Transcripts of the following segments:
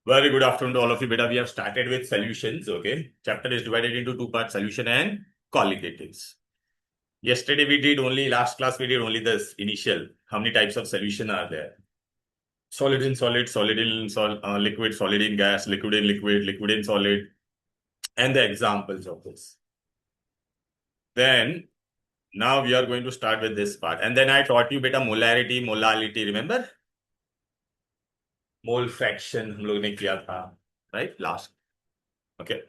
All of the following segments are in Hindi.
Very good afternoon to all of you. Beta, we have started with solutions. Okay. Chapter is divided into two parts, solution and colligatives. Yesterday we did only, last class we did only this initial. How many types of solution are there? Solid in solid, solid in liquid, solid in gas, liquid in liquid, liquid in solid, and the examples of this. Then, now we are going to start with this part. And then I taught you beta molarity, molality, remember? Mole fraction हम लोग ने किया था, right? Last. Okay.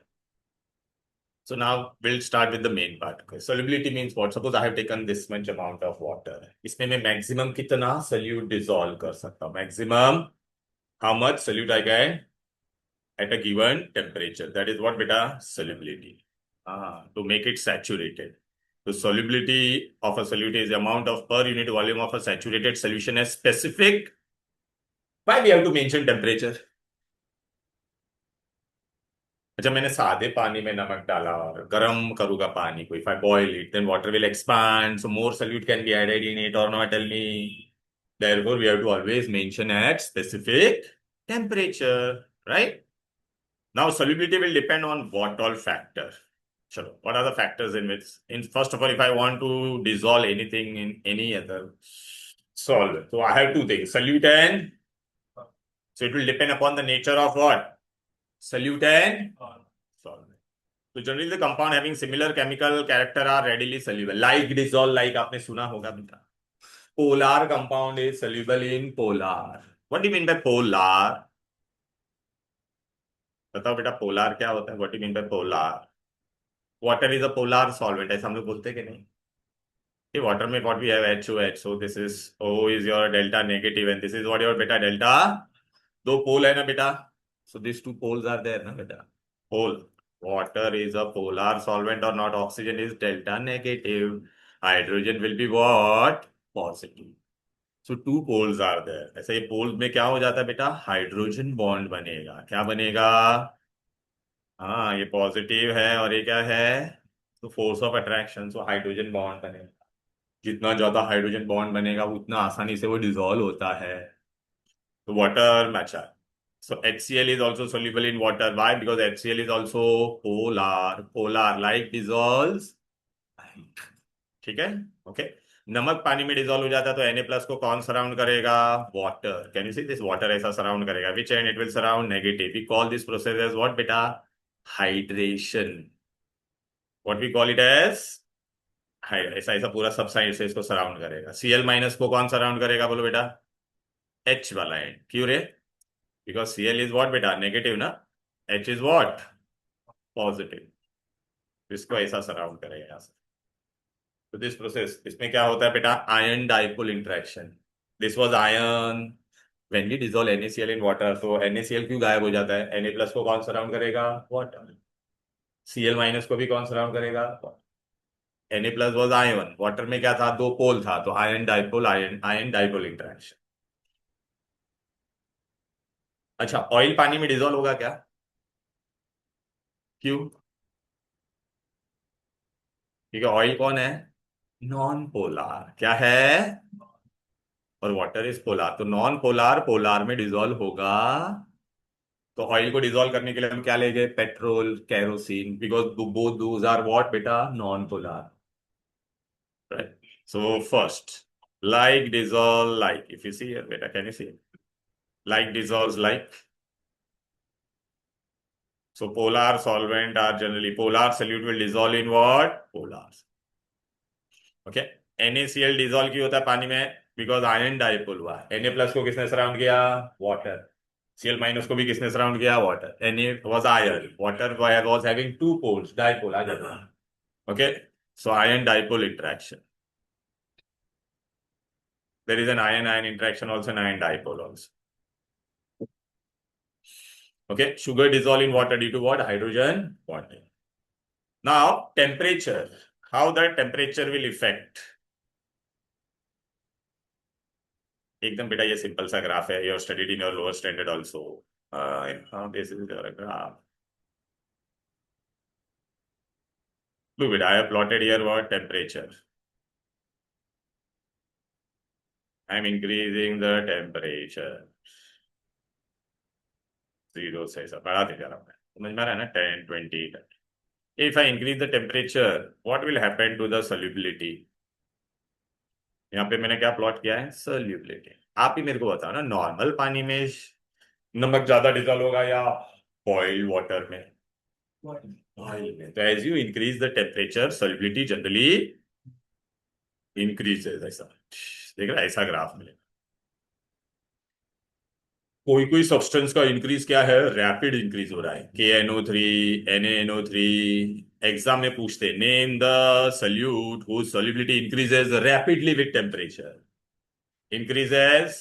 So now we'll start with the main part. Okay. Solubility means what? Suppose I have taken this much amount of water. इसमें मैं maximum कितना solute dissolve कर सकता हूँ? Maximum how much solute I can at a given temperature. That is what beta solubility. To make it saturated. The solubility of a solute is the amount of per unit volume of a saturated solution as specific. Why we have to mention temperature? अच्छा मैंने सादे पानी में नमक डाला और गर्म करूंगा पानी को if I boil it then water will expand so more solute can be added in it और not tell me therefore we have to always mention at specific temperature, right? Now solubility will depend on what all factor. Chalo, what are the factors in which in first of all if I want to dissolve anything in any other solvent, so I have two things, solute and so it will depend upon the nature of what solute and solvent. तो generally the compound having similar chemical character are readily soluble like dissolve like आपने सुना होगा बेटा polar compound is soluble in polar what do you mean by polar बताओ बेटा पोलार क्या होता है what do you mean by polar water is a polar solvent ऐसा हम लोग बोलते हैं कि नहीं कि वाटर में what we have HOH so this is O is your delta negative and this is what your बेटा डेल्टा दो पोल है ना बेटा so this two poles are there ना बेटा पोल water is a polar solvent or not oxygen is delta negative hydrogen will be what positive so two poles are there ऐसे ये पोल में क्या हो जाता है बेटा हाइड्रोजन बॉन्ड बनेगा क्या बनेगा हाँ ये पॉजिटिव है और ये क्या है तो force of attraction so hydrogen bond बनेगा जितना ज्यादा हाइड्रोजन बॉन्ड बनेगा उतना आसानी से वो डिसॉल्व होता है तो water match so HCl is also soluble in water. Why? Because HCl is also polar. Polar like dissolves. ठीक है ओके नमक पानी में डिसॉल्व हो जाता है तो Na+ को कौन सराउंड करेगा water can you see this water ऐसा सराउंड करेगा which and it will surround negative we call this process as what बेटा hydration what we call it as ऐसा ऐसा पूरा सब साइड से इसको सराउंड करेगा Cl- को कौन सराउंड करेगा बोलो बेटा H वाला एंड क्यों रे बिकॉज Cl इज व्हाट बेटा नेगेटिव ना H इज व्हाट पॉजिटिव इसको ऐसा सराउंड करेगा यहाँ से तो दिस प्रोसेस इसमें क्या होता है बेटा ion dipole interaction this was ion when we dissolve NaCl in water तो NaCl क्यों गायब हो जाता है Na+ को कौन सराउंड करेगा वाटर Cl- को भी कौन सराउंड करेगा Na+ वाज आयन वाटर में क्या था दो पोल था तो ion dipole ion ion dipole interaction अच्छा ऑयल पानी में डिसॉल्व होगा क्या क्यों क्योंकि ऑयल कौन है नॉन पोलार क्या है और वाटर इज पोलार तो नॉन पोलार पोलार में डिसॉल्व होगा तो ऑयल को डिसॉल्व करने के लिए हम क्या लेंगे petrol kerosene because both those are what बेटा non polar right so first like dissolve like if you see here beta can you see like dissolves like so polar solvent are generally polar solute will dissolve in what polars okay NaCl dissolve क्यों होता है पानी में बिकॉज आयन डाइपोल हुआ Na+ को किसने सराउंड किया वाटर Cl- को भी किसने सराउंड किया water Na was iron water was having two poles dipole आ जाता है okay so ion dipole interaction there is an ion ion interaction also an ion dipole also okay sugar dissolve in water due to what hydrogen bonding now temperature how that temperature will affect एकदम बेटा ये सिंपल सा ग्राफ है your studied in your lower standard also this is your graph look it I have plotted here what temperature I'm increasing the temperature zero से ऐसा बढ़ाते जा रहा हूँ मैं, समझ में आ रहा है ना, 10, 20। If I increase the temperature what will happen to the solubility. यहाँ पे मैंने क्या प्लॉट किया है, सॉल्युबिलिटी। आप ही मेरे को बताओ ना, नॉर्मल पानी में नमक ज्यादा डिजॉल्व होगा या बॉइल्ड वाटर में? बॉइल में। तो as you increase the temperature solubility generally increases, ऐसा देख रहा है, ऐसा ग्राफ मिलेगा। कोई कोई सब्सटेंस का इंक्रीज क्या है, रैपिड इंक्रीज हो रहा है, KNO3, NaNO3। एग्जाम में पूछते, name the solute whose solubility increases rapidly with temperature। increases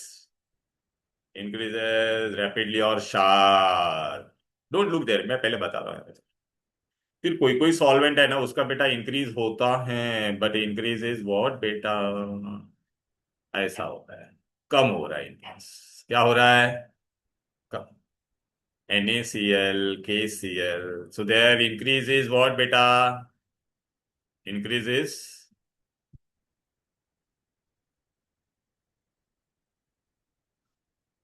increases rapidly और शार्प। डोंट लुक देयर, मैं पहले बता रहा हूँ। फिर कोई कोई सॉल्वेंट है ना, उसका बेटा इंक्रीज होता है, बट इंक्रीज इज व्हाट बेटा, ऐसा होता है, कम हो रहा है इंक्रीज। क्या हो रहा है, कम। NaCl, KCl, so their increase is what beta, increase is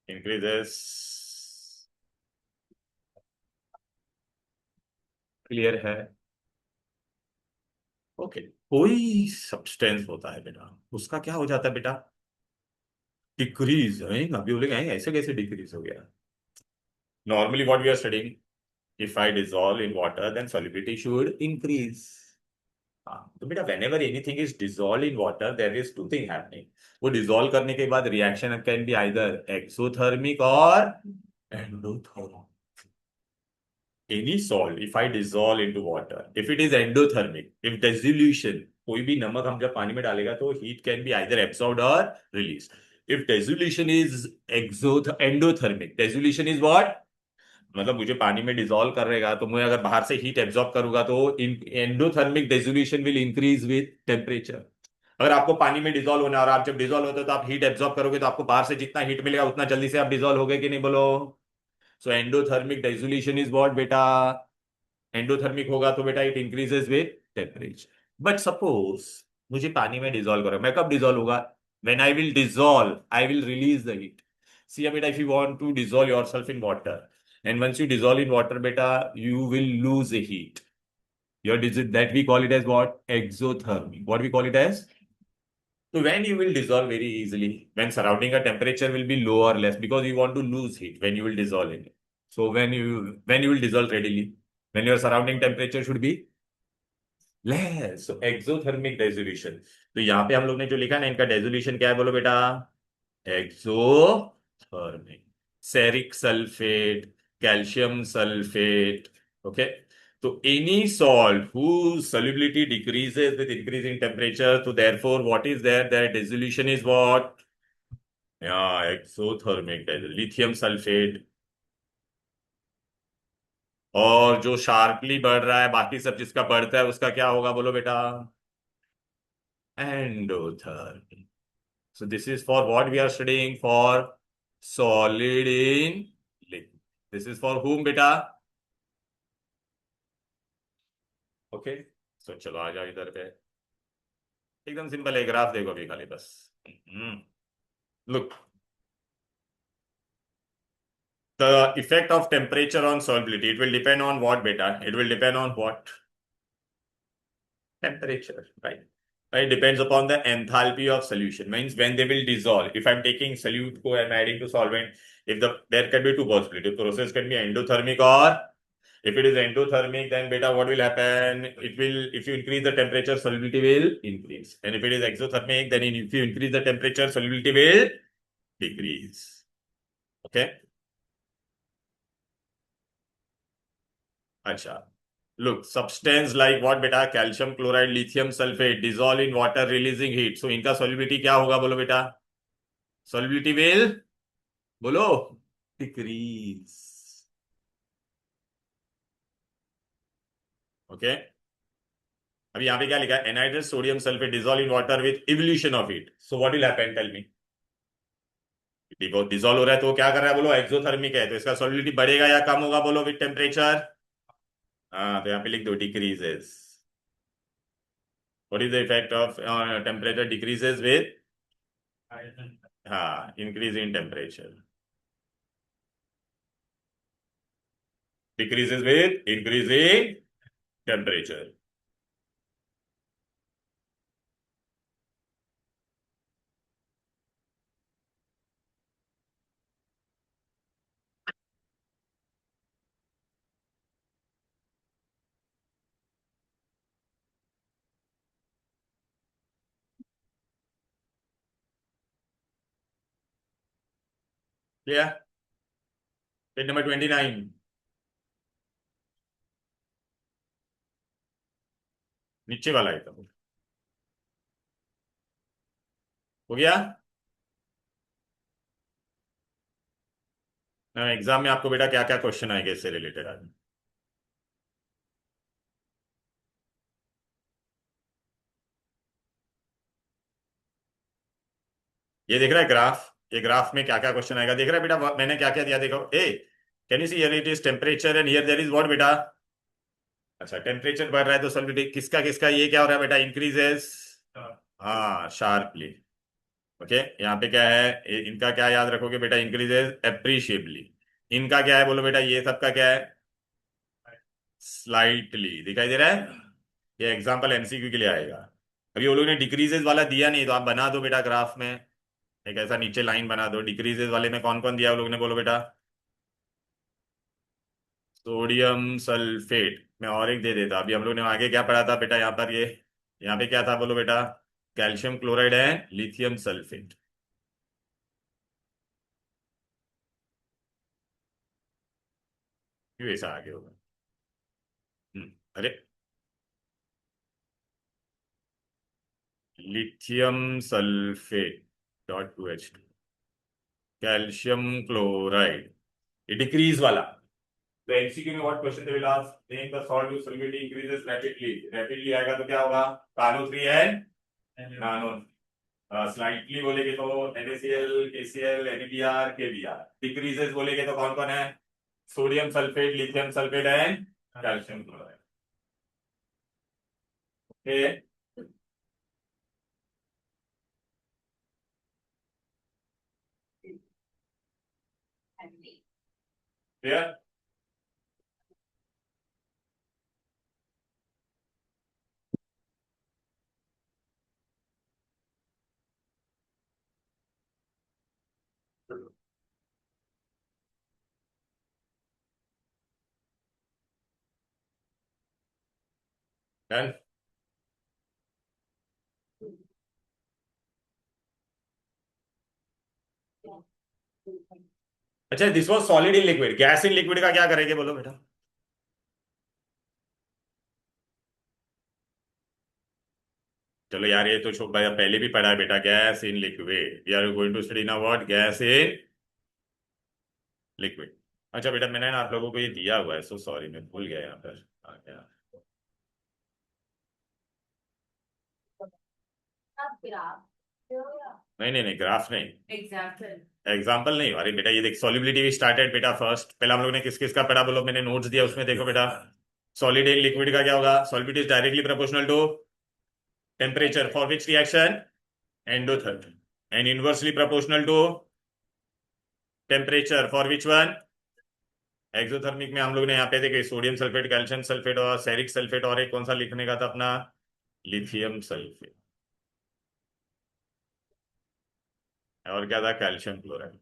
increases। Clear है? ओके। कोई सब्सटेंस होता है बेटा, उसका क्या हो जाता है बेटा, डिक्रीज है। अभी बोलेंगे ऐसे कैसे डिक्रीज हो गया? Normally what we are studying, if I dissolve in water then solubility should increase। हाँ, तो बेटा whenever anything is dissolved in water there is two thing happening। वो डिसॉल्व करने के बाद reaction can be either exothermic और endothermic. Any salt if I dissolve into water, if it is endothermic, if dissolution, कोई भी नमक हम जब पानी में डालेगा तो heat can be either absorbed or released। if dissolution is endothermic, dissolution is what, मतलब मुझे पानी में डिसॉल्व करेगा तो मैं अगर बाहर से हीट एब्जॉर्ब करूंगा तो endothermic dissolution will increase with temperature. अगर आपको पानी में डिसॉल्व होना है और आप जब डिसॉल्व होते हो तो आप हीट एब्जॉर्ब करोगे तो आपको बाहर से जितना हीट मिलेगा उतना जल्दी से आप डिसॉल्व होगे कि नहीं, बोलो। So endothermic dissolution is what बेटा, एंडोथर्मिक होगा तो बेटा it increases with temperature. But suppose मुझे पानी में डिसॉल्व करो, मैं कब डिसॉल्व होगा, when I will dissolve I will release the heat. See बेटा, if you want to dissolve yourself in water and once you dissolve in water beta you will lose a heat, your that we call it as what, exothermic, what we call it as। so when you will dissolve very easily when surrounding a temperature will be low or less because you want to lose heat when you will dissolve in it। so when you will dissolve readily when your surrounding temperature should be less, so exothermic dissolution। तो यहाँ पे हम लोग ने जो लिखा ना, इनका डेसोल्यूशन क्या है बोलो बेटा, exothermic. Ceric sulphate, calcium sulphate. Okay. तो any salt whose solubility decreases with increasing temperature, so therefore what is there, their dissolution is what, yeah, exothermic। Lithium sulphate. और जो शार्पली बढ़ रहा है बाकी सब जिसका बढ़ता है उसका क्या होगा बोलो बेटा, endothermic। So this is for what we are studying for, solid in liquid। This is for whom beta? Okay. So चलो आ जाओ इधर पे, एकदम सिंपल है, ग्राफ देखो अभी खाली बस। Look, the effect of temperature on solubility, it will depend on what beta, it will depend on what, temperature, right? Right, depends upon the enthalpy of solution, means when they will dissolve, if I'm taking solute को I'm adding to solvent, if the there can be two possibilities, process can be endothermic or, if it is endothermic then beta what will happen, it will, if you increase the temperature solubility will increase, and if it is exothermic then if you increase the temperature solubility will decrease। okay, अच्छा। look, substance like what beta, calcium chloride, lithium sulfate dissolve in water releasing heat, so इनका solubility क्या होगा बोलो बेटा, solubility will, बोलो, decrease। ओके। अभी यहाँ पे क्या लिखा है, anhydrous sodium sulphate dissolve in water with evolution of heat, so what will happen, tell me. Dissolve हो रहा है तो क्या कर रहा है बोलो, एक्सोथर्मिक है, तो इसका सॉल्युबिलिटी बढ़ेगा या कम होगा बोलो विद टेम्परेचर। हाँ, तो यहाँ पे लिख दो decreases. What is the effect of temperature decreases with, हाँ, increase in temperature. Decreases with increasing temperature. Clear? Page number 29, नीचे वाला एकदम हो गया। एग्जाम में आपको बेटा क्या क्या क्वेश्चन आएंगे इससे रिलेटेड आज? ये देख रहा है ग्राफ, ये ग्राफ में क्या क्या क्वेश्चन आएगा देख रहा है बेटा? मैंने क्या क्या दिया देखो। Uh, can you see here it is temperature and here there is what बेटा? अच्छा, टेम्परेचर बढ़ रहा है तो सॉल्विटी किसका किसका ये क्या हो रहा है बेटा? इंक्रीजेस। हाँ, शार्पली। ओके, यहाँ पे क्या है? इनका क्या याद रखोगे बेटा? Increases appreciably. इनका क्या है बोलो बेटा? ये सबका क्या है? स्लाइटली। दिखाई दे रहा है? ये एग्जांपल एमसीक्यू के लिए आएगा। अभी वो लोग ने डिक्रीजेस वाला दिया नहीं, तो आप बना दो बेटा ग्राफ में। एक ऐसा नीचे लाइन बना दो, डिक्रीजेस वाले में कौन कौन दिया वो लोग ने बोलो बेटा? सोडियम सल्फेट में और एक दे देता। अभी हम लोग ने आगे क्या पढ़ा था बेटा? यहाँ पर ये, यहाँ पे क्या था बोलो बेटा? कैल्शियम क्लोराइड है, लिथियम सल्फेट। क्यों ऐसा आगे होगा? अरे, lithium sulphate dot to H two, calcium chloride, ये डिक्रीज वाला। तो एमसीक्यू में what question they will ask? Name the salt which solubility increases rapidly. Rapidly आएगा तो क्या होगा? कानो 3 है, नानो। स्लाइटली बोलेगे तो NaCl, KCl, NADR, KBr। Decreases बोलेगे तो कौन कौन है? Sodium sulphate, lithium sulphate and calcium chloride. Okay, clear? Done. अच्छा, this was solid in liquid, gas in liquid का क्या करेंगे बोलो बेटा? चलो यार, ये तो भाई पहले भी पढ़ा है बेटा, gas in liquid. We are going to study now what? Gas in liquid. अच्छा बेटा, मैंने ना आप लोगों को ये दिया हुआ है, सो सॉरी, मैं भूल गया यहाँ पर आ गया। नहीं नहीं नहीं, ग्राफ नहीं, एग्जाम्पल नहीं। अरे बेटा ये देख, सॉलिबिलिटी भी स्टार्टेड बेटा फर्स्ट। पहले हम लोग ने किस किस का पढ़ा बोलो? मैंने नोट्स दिया उसमें देखो बेटा। सॉलिड इन लिक्विड का क्या होगा? Solubility is directly proportional to temperature for which reaction? Endothermic. And inversely proportional to temperature for which one? Exothermic में हम लोग ने यहाँ पे देखे सोडियम सल्फेट, कैल्शियम सल्फेट और सेरिक सल्फेट, और एक कौन सा लिखने का था अपना? Lithium sulphate. और क्या था? Calcium chloride.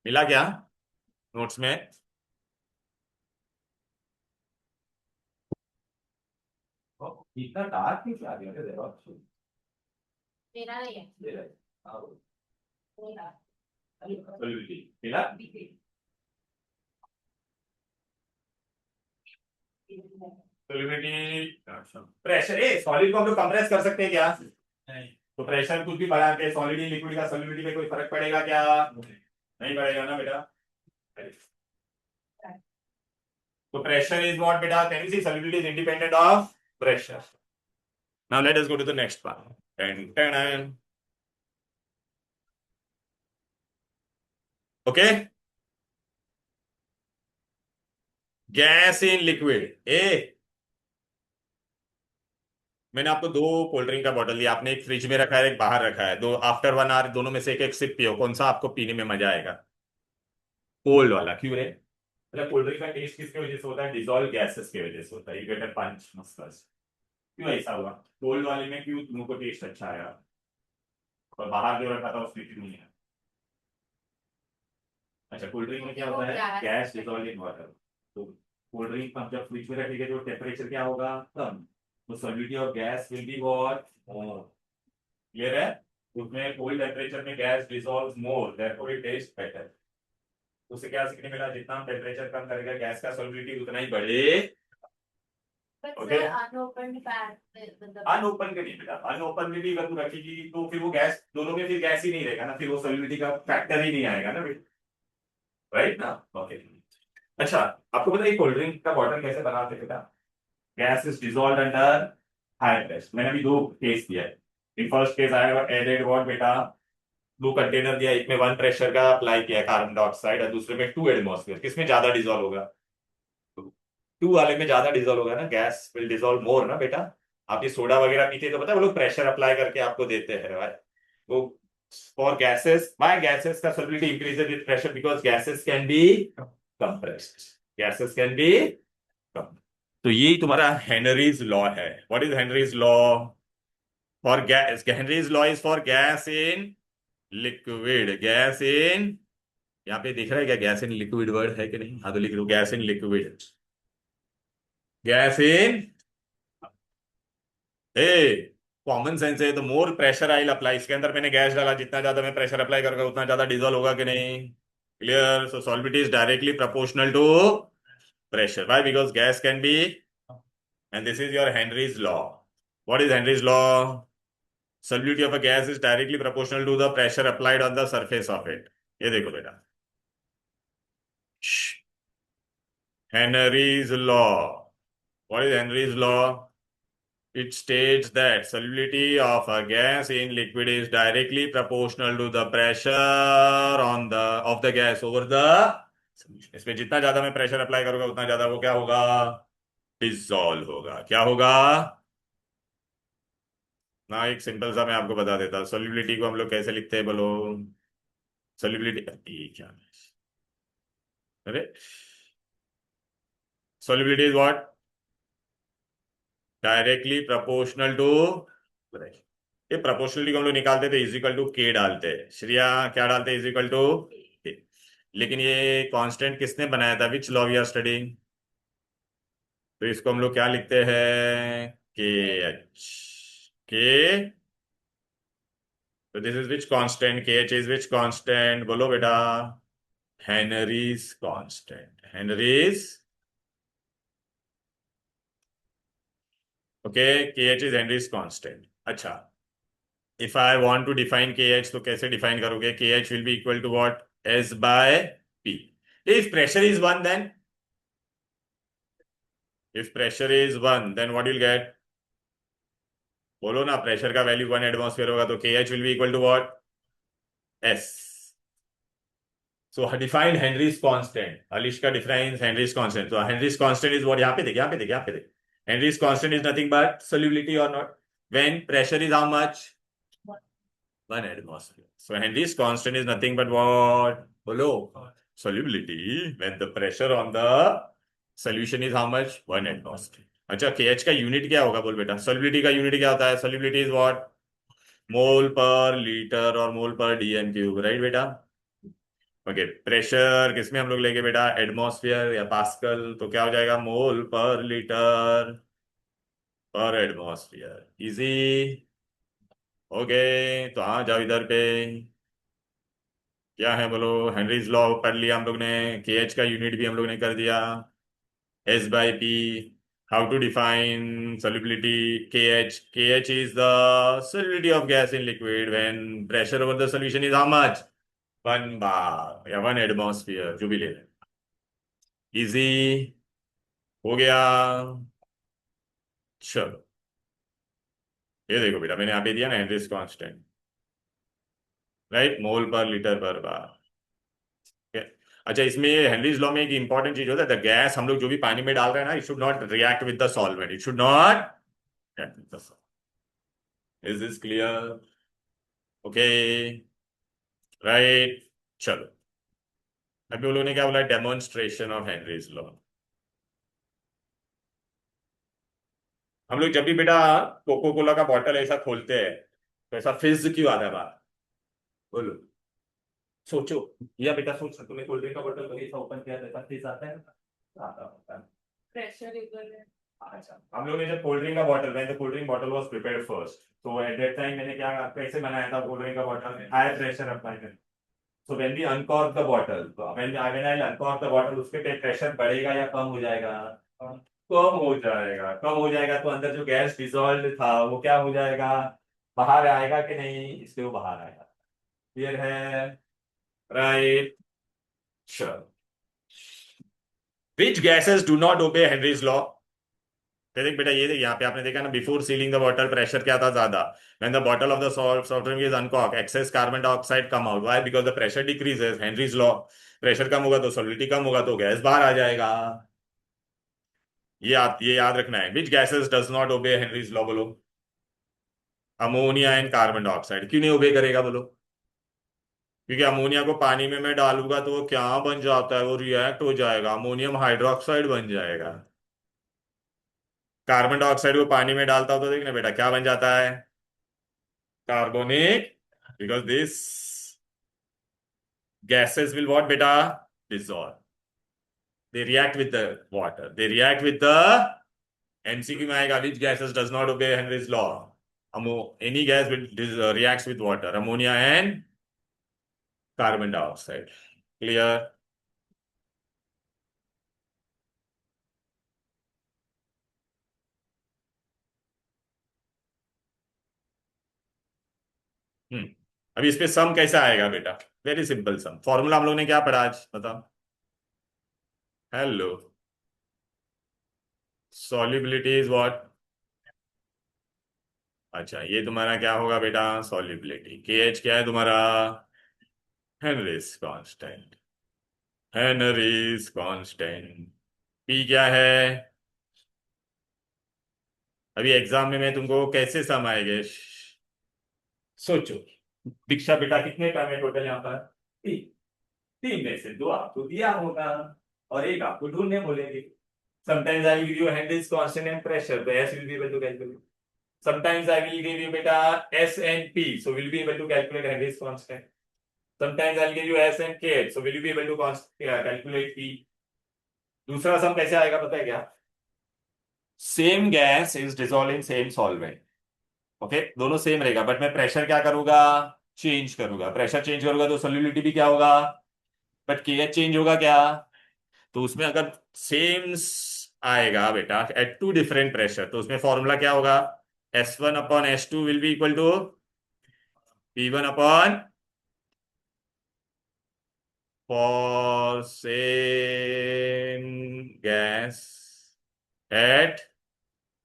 मिला क्या नोट्स में? इतना डार्क क्यों आ गया? देखो मेरा नहीं है, मेरा है। हाँ, मेरा सॉल्युबिलिटी मिला। सॉल्युबिलिटी, प्रेशर, ए सॉलिड को हम लोग कंप्रेस कर सकते हैं क्या? नहीं। तो प्रेशर कुछ भी बढ़ा के सॉलिड लिक्विड का सॉल्युबिलिटी में कोई फर्क पड़ेगा क्या? नहीं पड़ेगा ना बेटा। तो प्रेशर इज व्हाट बेटा? Can you see solubility is independent of pressure. Now let us go to the next part. Okay, gas in liquid. Uh, मैंने आपको दो कोल्ड ड्रिंक का बॉटल दिया, आपने एक फ्रिज में रखा है, एक बाहर रखा है। दो आफ्टर 1 आवर दोनों में से एक एक सिप पियो, कौन सा आपको पीने में मजा आएगा? कोल्ड वाला। क्यों रे? मतलब कोल्ड ड्रिंक का टेस्ट किसकी वजह से होता है? डिजॉल्व गैसेस की वजह से होता है। यू गेट अ पंच मस्कस। क्यों ऐसा हुआ? कोल्ड वाले में क्यों तुमको टेस्ट अच्छा आया और बाहर जो रखा था उसमें क्यों नहीं आया? अच्छा, कोल्ड ड्रिंक में क्या होता है? Gas dissolve in water. तो कोल्ड ड्रिंक हम जब फ्रिज में रखेंगे तो टेम्परेचर क्या होगा? कम। तो solubility of gas will be what? Clear है? उसमें कोल्ड टेम्परेचर में gas dissolve more, therefore it taste better. उससे क्या सीखने मिला? जितना हम टेम्परेचर कम करेगा गैस का सॉल्युबिलिटी उतना ही बढ़े। ओके, अनओपन के नहीं बेटा, अनओपन में भी अगर तू रखेगी तो फिर वो गैस, दोनों में फिर गैस ही नहीं रहेगा ना, फिर वो सॉल्युबिलिटी का फैक्टर ही नहीं आएगा ना बेटा, राइट ना? ओके। अच्छा, आपको पता है कोल्ड ड्रिंक का बॉटल कैसे बनाते हैं बेटा? Gas is dissolve under high pressure. मैंने अभी दो केस दिया है। In first case I have added what बेटा? दो कंटेनर दिया, एक में 1 प्रेशर का अप्लाई किया कार्बन डाइऑक्साइड और दूसरे में 2 एटमॉस्फेयर। किसमें ज्यादा डिजोल्व होगा? 2 वाले में ज्यादा डिजोल्व होगा ना, गैस विल डिजोल्व मोर ना बेटा। आप ये सोडा वगैरह पीते हैं तो पता है वो लोग प्रेशर अप्लाई करके आपको देते हैं भाई। वो फॉर गैसेस, व्हाई गैसेस का solubility increases with pressure? Because gases can be compressed, gases can be कम। तो यही तुम्हारा हेनरीज लॉ है। What is Henry's law? For gas, Henry's law is for gas in liquid, gas in, यहाँ पे दिख रहा है क्या गैस इन लिक्विड वर्ड है कि नहीं? हाँ तो लिख लो gas in liquid, gas in uh, common sense है। तो मोर प्रेशर आई अप्लाई, इसके अंदर मैंने गैस डाला, जितना ज्यादा मैं प्रेशर अप्लाई करूंगा उतना ज्यादा डिजोल्व होगा कि नहीं? Clear? So solubility is directly proportional to pressure. Why? Because gas can be, and this is your Henry's law. What is Henry's law? Solubility of a gas is directly proportional to the pressure applied on the surface of it. ये देखो बेटा, Henry's law. What is Henry's law? It states that solubility of a gas in liquid is directly proportional to the pressure on the of the gas over the solution. इसमें जितना ज्यादा मैं प्रेशर अप्लाई करूंगा उतना ज्यादा वो क्या होगा? डिसॉल्व होगा। क्या होगा ना? एक सिंपल सा मैं आपको बता देता, सोल्यूबिलिटी को हम लोग कैसे लिखते हैं बोलो? सोल्यूबिलिटी क्या है? अरे, solubility is what? Directly proportional to, ये प्रोपोर्शनलिटी को हम लोग निकालते थे इजिकल टू के डालते हैं। श्रेया क्या डालते हैं? इजिकल टू के। लेकिन ये कांस्टेंट किसने बनाया था? Which law we are studying? तो इसको हम लोग क्या लिखते हैं? के एच के। तो दिस इज विच कांस्टेंट? के एच इज विच कांस्टेंट बोलो बेटा? Henrys constant, Henrys. ओके, के एच इज हेनरीज कांस्टेंट। अच्छा, if I want to define kh तो कैसे डिफाइन करोगे? kh will be equal to what? S by P. If pressure is 1 then, if pressure is 1 then what you'll get? बोलो ना, प्रेशर का वैल्यू 1 एटमॉस्फेयर होगा तो kh will be equal to what? S. So define Henry's constant. Alishka defines Henry's constant. So Henry's constant is what? यहाँ पे देख, यहाँ पे देख, यहाँ पे देख. Henry's constant is nothing but solubility or not. When pressure is how much? 1 atmosphere. So Henry's constant is nothing but what? Below solubility when the pressure on the solution is how much? 1 atmosphere. अच्छा, KH का यूनिट क्या होगा बोल बेटा? सॉल्युबिलिटी का यूनिट क्या होता है? Solubility is what? Mole per litre और मोल पर डीएम क्यूब, राइट बेटा? ओके, प्रेशर किसमें हम लोग लेंगे बेटा? एटमॉस्फेयर या पास्कल। तो क्या हो जाएगा? मोल पर लीटर पर एटमॉस्फेयर। इजी? ओके, तो हाँ जाओ इधर पे। क्या है बोलो? हेनरीज लॉ पढ़ लिया हम लोग ने, के एच का यूनिट भी हम लोग ने कर दिया, S by P. How to define solubility? KH is the solubility of gas in liquid when pressure over the solution is how much? 1 bar या 1 atmosphere, जो भी ले लें। इजी? हो गया? चलो, ये देखो बेटा, मैंने यहाँ पे दिया ना हेनरीज कांस्टेंट, राइट? मोल पर लीटर पर बार। अच्छा, इसमें हेनरीज लॉ में एक इंपॉर्टेंट चीज होता है, द गैस हम लोग जो भी पानी में डाल रहे हैं ना, it should not react with the solvent, it should not react with the solvent. Is this clear? Okay, right. चलो, अभी उन लोगों ने क्या बोला, डेमोन्स्ट्रेशन ऑफ हेनरीज लॉ। हम लोग जब भी बेटा कोको कोला का बॉटल ऐसा खोलते हैं तो ऐसा फिज क्यों आता है बाहर, बोलो, सोचो। या बेटा सोच, तुमने कोल्ड ड्रिंक का बॉटल कभी ऐसा ओपन किया तो ऐसा फिज आता है ना? आता होता है। प्रेशर इधर है। अच्छा, हम लोगों ने जब कोल्ड ड्रिंक का bottle, when the cold drink bottle was prepared first, तो एट दैट टाइम मैंने क्या कैसे बनाया था कोल्ड ड्रिंक का बॉटल, हाई प्रेशर अप्लाई कर। So when we uncork the bottle, तो when I uncork the bottle, उसके पे प्रेशर बढ़ेगा या कम हो जाएगा? कम हो जाएगा। कम हो जाएगा तो अंदर जो गैस डिसॉल्व था वो क्या हो जाएगा, बाहर आएगा कि नहीं, इसलिए वो बाहर आएगा। क्लियर है? Right. Sure. Which gases do not obey Henry's law? देख बेटा, ये देख यहाँ पे आपने देखा ना, before sealing the bottle pressure क्या था ज्यादा, when the bottle of the soft drink is uncork, excess carbon dioxide come out, why? Because the pressure decreases, Henry's law. Pressure कम होगा तो सॉलिडिटी कम होगा तो गैस बाहर आ जाएगा। ये याद रखना है। Which gases does not obey Henry's law, बोलो? Ammonia and carbon dioxide. क्यों नहीं ओबे करेगा, बोलो? क्योंकि अमोनिया को पानी में मैं डालूंगा तो वो क्या बन जाता है, वो रिएक्ट हो जाएगा, अमोनियम हाइड्रोक्साइड बन जाएगा। कार्बन डाइऑक्साइड को पानी में डालता हूं तो देखना बेटा क्या बन जाता है, carbonic. Because this gases will what beta dissolve, they react with the water, they react with the MCQ में आएगा, which gases does not obey Henry's law? Any gas will reacts with water, ammonia and carbon dioxide. Clear? हम्म। अभी इस पे सम कैसे आएगा बेटा? वेरी सिंपल सम, फॉर्मूला हम लोग ने क्या पढ़ा आज, बताओ। Hello, solubility is what? अच्छा, ये तुम्हारा क्या होगा बेटा, सॉल्युबिलिटी। के एच क्या है तुम्हारा? Henrys constant. Henrys constant. P क्या है? अभी एग्जाम में मैं तुमको कैसे सम आएंगे, सोचो। दीक्षा बेटा कितने टाइम है टोटल यहाँ पर? तीन। तीन में से दो आपको दिया होगा और एक आपको ढूंढने बोलेंगे। Sometimes I will give you Henry's constant and pressure, so S will be able to calculate. Sometimes I will give you beta S and P, so we'll be able to calculate Henry's constant. Sometimes I'll give you S and K, so will you be able to calculate P? दूसरा सम कैसे आएगा पता है क्या? Same gas is dissolve in same solvent, okay, दोनों सेम रहेगा, बट मैं प्रेशर क्या करूंगा, चेंज करूंगा। प्रेशर चेंज करूंगा तो सोल्यूबिलिटी भी क्या होगा, बट केएच चेंज होगा क्या? तो उसमें अगर सेम आएगा बेटा एट टू डिफरेंट प्रेशर, तो उसमें फॉर्मूला क्या होगा, S1/S2 will be equal to P1 for same gas at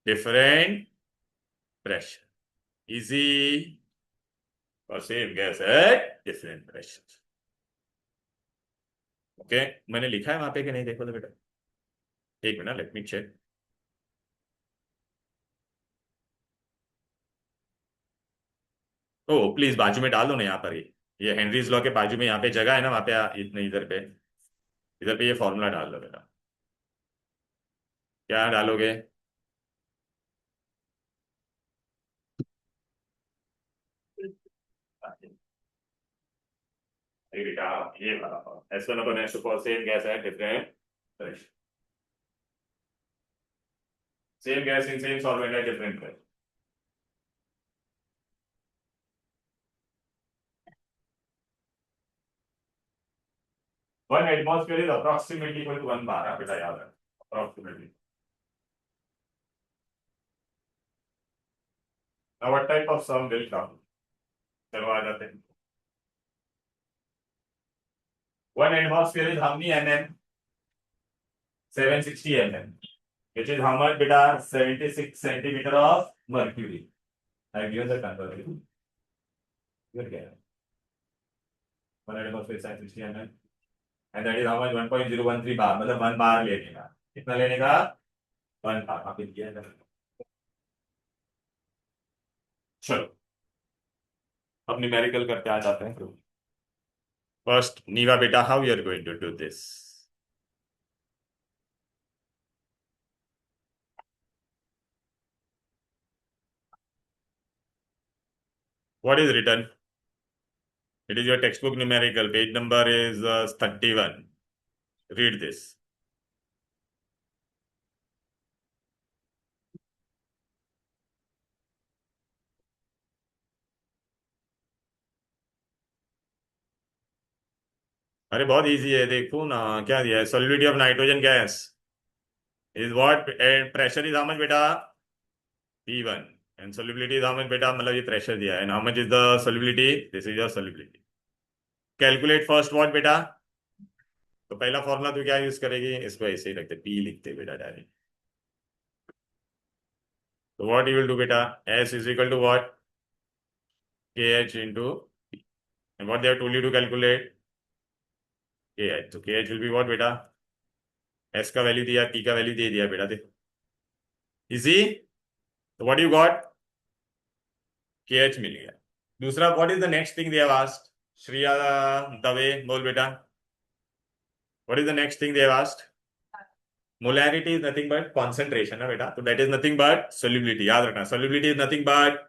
different pressure, easy, और same gas at different pressure. Okay, मैंने लिखा है वहां पे कि नहीं, देखो तो बेटा, एक minute, let me check. Oh please बाजू में डाल दो ना यहाँ पर, ये हेनरीज लॉ के बाजू में यहाँ पे जगह है ना, वहां पे इतने इधर पे ये फॉर्मूला डाल दो बेटा। क्या डालोगे? अरे बेटा, ये S1/S2 for same gas at different pressure, same gas in same solvent eight different pressure. 1 atmosphere is approximately equal to 1 bar, बेटा याद है, approximately. Now what type of sum will come? चलो आ जाते हैं। 1 atmosphere is how many mm? 760 mm, which is how much beta? 76 centimeter of mercury. I have given the conversion. Here क्या है? 1 atmosphere is 760 mm, and that is how much? 1.013 bar, मतलब 1 बार लेने का। कितना लेने का? 1 बार। आप किया है? चलो अब न्यूमेरिकल करके आ जाते हैं। First, Niva beta, how you are going to do this? What is written? It is your textbook numerical. Page number is 31. Read this. अरे बहुत इजी है, देखो ना क्या दिया है. Solubility of nitrogen gas is what and pressure is how much बेटा? P1. And solubility is how much बेटा? मतलब ये प्रेशर दिया है. And how much is the solubility? This is your solubility. Calculate first what बेटा? तो पहला फॉर्मूला तू क्या यूज करेगी? इसको ऐसे ही रखते, पी लिखते बेटा डायरेक्ट. तो व्हाट यू विल डू बेटा? S is equal to what? KH into P. And what they have told you to calculate? KH. So KH will be what बेटा? S का वैल्यू दिया, P का वैल्यू दे दिया बेटा. देखो इजी. तो व्हाट यू गॉट? KH मिल गया. दूसरा, what is the next thing they have asked? Shriya Dave बोल बेटा. What is the next thing they have asked? Molarity is nothing but concentration है बेटा. तो that is nothing but solubility. याद रखना, solubility is nothing but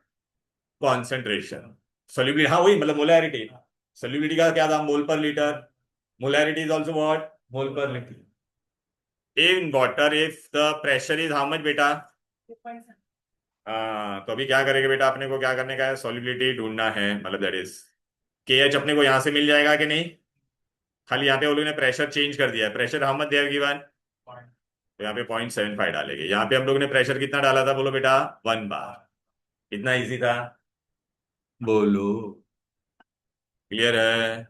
concentration. Solubility, हाँ वही मतलब मोलैरिटी. सोल्यूबिलिटी का क्या था? Mole per litre. Molarity is also what? Mole per litre. In water if the pressure is how much बेटा? तो अभी क्या करेंगे बेटा? अपने को क्या करने का है? सॉल्युबिलिटी ढूंढना है. मतलब दैट इज KH अपने को यहां से मिल जाएगा कि नहीं? खाली यहाँ पे वो लोगों ने प्रेशर चेंज कर दिया है. Pressure how much they have given? तो यहाँ पे 0.75 डालेंगे. यहाँ पे हम लोगों ने प्रेशर कितना डाला था बोलो बेटा? 1 बार. इतना इजी था? बोलो. क्लियर है?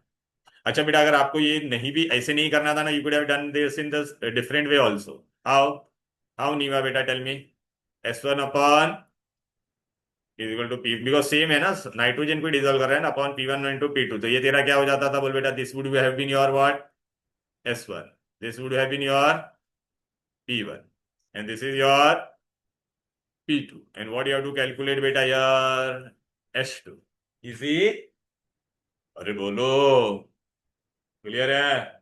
अच्छा बेटा, अगर आपको ये नहीं भी ऐसे नहीं करना था ना, you could have done this in the different way also. How? How Neeva बेटा, tell me. S1 upon is equal to P, because same है ना, नाइट्रोजन को डिजोल्व कर रहा है ना, अपॉन P1 इंटू P2. तो ये तेरा क्या हो जाता था बोल बेटा? This would have been your what? S1. This would have been your P1. And this is your P2. And what you have to calculate बेटा यार? S2. इजी. अरे बोलो. क्लियर है?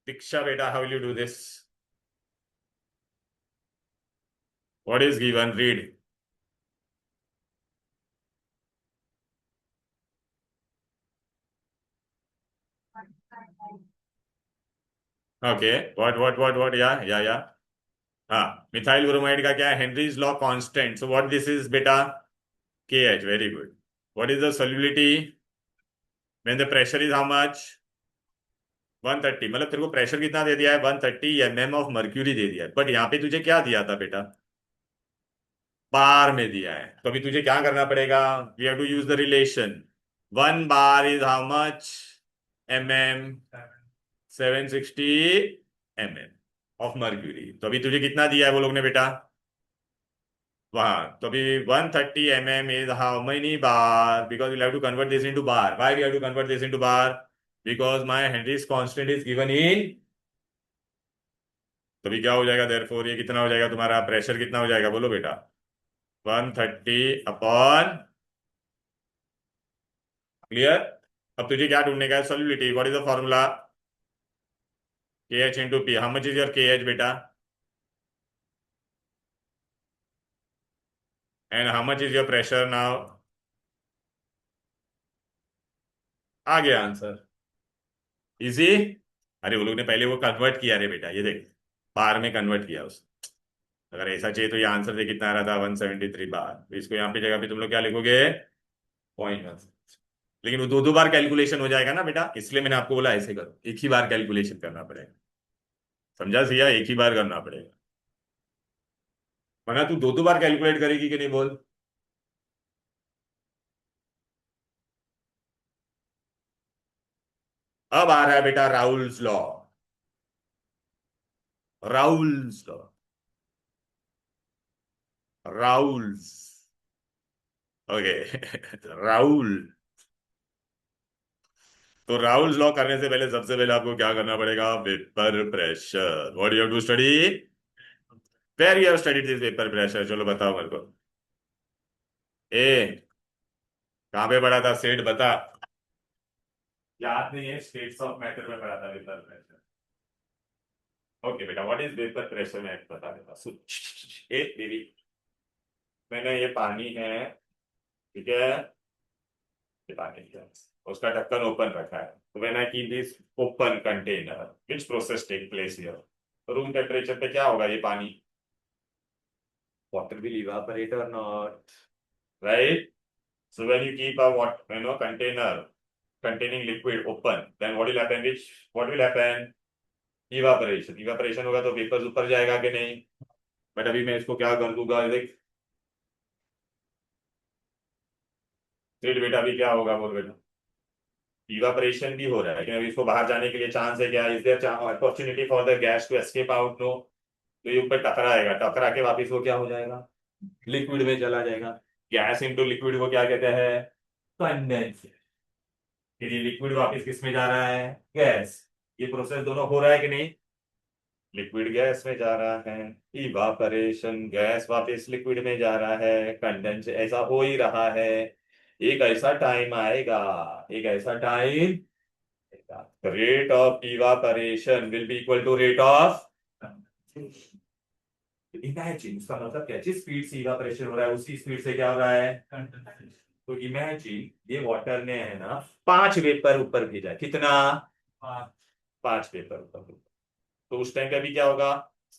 दीक्षा बेटा, how will you do this? What is given? Read. Okay. What या हाँ. मिथाइल ब्रोमाइड का क्या है? Henry's law constant. So what this is बेटा? KH. Very good. What is the solubility when the pressure is how much? 130. मतलब तेरे को प्रेशर कितना दे दिया है? 130 ऑफ मर्क्यूरी दे दिया है. बट यहाँ पे तुझे क्या दिया था बेटा? बार में दिया है. तो अभी तुझे क्या करना पड़ेगा? We have to use the relation. 1 bar is how much? mm. 760 mm of mercury. तो अभी तुझे कितना दिया है वो लोग ने बेटा? वहां. तो अभी 130 is how many bar? Because we have to convert this into bar. Why we have to convert this into bar? Because my Henry's constant is given in. तो अभी क्या हो जाएगा? देयरफॉर ये कितना हो जाएगा तुम्हारा? प्रेशर कितना हो जाएगा बोलो बेटा? 130 अपॉन. क्लियर? अब तुझे क्या ढूंढने का है? Solubility. What is the formula? KH into P. How much is your KH बेटा? And how much is your pressure now? आ गया आंसर. इजी. अरे वो लोग ने पहले वो कन्वर्ट किया रे बेटा. ये देख, बार में कन्वर्ट किया उस. अगर ऐसा चाहिए तो ये आंसर दे कितना आ रहा था? 173 बार. तो इसको यहाँ पे जगह पे तुम लोग क्या लिखोगे? 0.1. लेकिन वो दो दो बार कैलकुलेशन हो जाएगा ना बेटा, इसलिए मैंने आपको बोला ऐसे करो. एक ही बार कैलकुलेशन करना पड़ेगा. समझा सिया? एक ही बार करना पड़ेगा. वरना तू दो दो बार कैलकुलेट करेगी कि नहीं बोल? अब आ रहा है बेटा Raoult's law. Raoult's law. Raoul's. Okay. Raul. तो राउल्स लॉ करने से पहले सबसे पहले आपको क्या करना पड़ेगा? Vapour pressure. What you have to study? Where you have studied this vapour pressure? चलो बताओ मेरे को. ए, कहाँ पे पढ़ा था सेठ बता। याद नहीं है, स्टेट्स ऑफ मैटर में पढ़ा था वेपर प्रेशर। ओके बेटा, व्हाट इज वेपर प्रेशर मैं बता देता हूँ। ए बेबी, मैंने ये पानी है, ठीक है, ये पानी है, उसका ढक्कन ओपन रखा है। तो when I keep this open container, which process take place here. Room temperature पे क्या होगा ये पानी? वाटर विल इवापोरेट और not, right? So when you keep a container containing liquid open, then what will happen? What will happen? Evaporation. Evaporation होगा तो वेपर्स ऊपर जाएगा कि नहीं? बट अभी मैं इसको क्या कर दूंगा, देख फिर बेटा अभी क्या होगा बोल बेटा। इवापोरेशन भी हो रहा है, लेकिन अभी इसको बाहर जाने के लिए चांस है क्या? Is there opportunity for the gas to escape out? No. तो ये ऊपर टकराएगा, टकरा के वापिस वो क्या हो जाएगा? लिक्विड में चला जाएगा। गैस इनटू लिक्विड को क्या कहते हैं? कंडेंसेशन। फिर ये लिक्विड वापस किस में जा रहा है? गैस। ये प्रोसेस दोनों हो रहा है कि नहीं? लिक्विड गैस में जा रहा है, इवापोरेशन, गैस वापस लिक्विड में जा रहा है, कंडेंस, ऐसा हो ही रहा है। एक ऐसा टाइम आएगा, एक ऐसा time, rate of evaporation will be equal to rate of, imagine, इसका मतलब क्या, जिस स्पीड से इवापोरेशन हो रहा है उसी स्पीड से क्या हो रहा है? तो इमेजिन ये वाटर ने है ना 5 वेपर ऊपर भेजा है। कितना? 5 वेपर ऊपर। तो उस टाइम पे भी क्या होगा?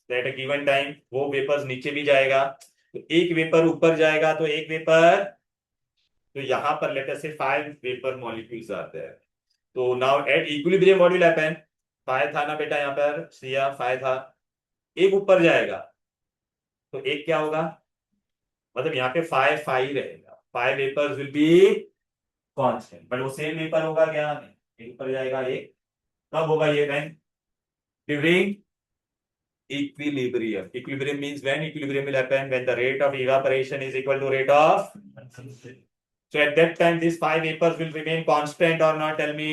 एट अ गिवन टाइम वो वेपर्स नीचे भी जाएगा। तो एक वेपर ऊपर जाएगा तो एक वेपर, तो यहां पर लेटर से 5 वेपर मॉलिक्यूल्स आते हैं। तो now at equilibrium what will happen? 5 था ना बेटा, यहाँ पर सिया 5 था, एक ऊपर जाएगा तो एक क्या होगा? मतलब यहाँ पे 5 रहेगा, 5 vapours will be constant, but वो सेम वेपर होगा क्या? नहीं, एक ऊपर जाएगा एक। कब होगा ये? When during equilibrium. Equilibrium means when equilibrium will happen when the rate of evaporation is equal to rate of. So at that time these 5 vapors will remain constant or not? Tell me.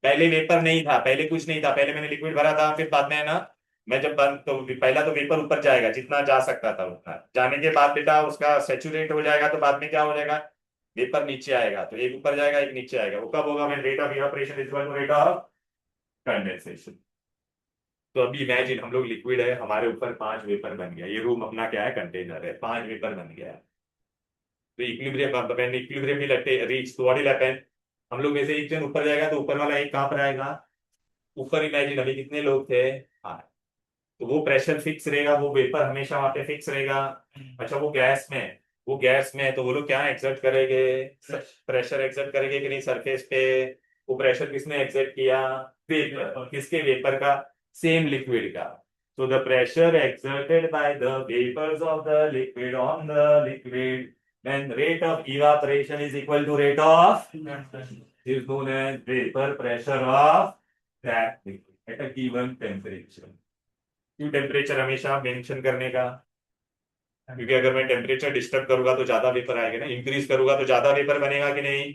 पहले वेपर नहीं था, पहले कुछ नहीं था, पहले मैंने लिक्विड भरा था, फिर बाद में है ना मैं जब बंद, तो पहला तो वेपर ऊपर जाएगा जितना जा सकता था उतना, जाने के बाद बेटा उसका सेचुरेट हो जाएगा, तो बाद में क्या हो जाएगा? वेपर नीचे आएगा, तो एक ऊपर जाएगा एक नीचे आएगा। वो कब होगा? When rate of evaporation is equal to rate of condensation. तो अभी इमेजिन हम लोग लिक्विड है, हमारे ऊपर 5 वेपर बन गया, ये रूम अपना क्या है? कंटेनर है, 5 वेपर बन गया। तो equilibrium, when equilibrium will reach, तो व्हाट विल हैपन? हम लोग में से एक जन ऊपर जाएगा तो ऊपर वाला एक कहां पर आएगा? ऊपर। इमेजिन अभी कितने लोग थे? हाँ। तो वो प्रेशर फिक्स रहेगा, वो वेपर हमेशा वहां पे फिक्स रहेगा। अच्छा वो गैस में, वो गैस में है तो वो लोग क्या एक्सर्ट करेंगे? प्रेशर एक्सर्ट करेंगे कि नहीं सरफेस पे? वो प्रेशर किसने एक्सर्ट किया? वेपर। किसके? वेपर का, सेम लिक्विड का। So the pressure exerted by the vapors of the liquid on the liquid, when rate of evaporation is equal to rate of, is known as vapor pressure of that liquid at a given temperature. क्यों टेम्परेचर हमेशा मेंशन करने का? क्योंकि अगर मैं टेम्परेचर डिस्टर्ब करूंगा तो ज्यादा वेपर आएगा ना, इंक्रीज करूंगा तो ज्यादा वेपर बनेगा कि नहीं?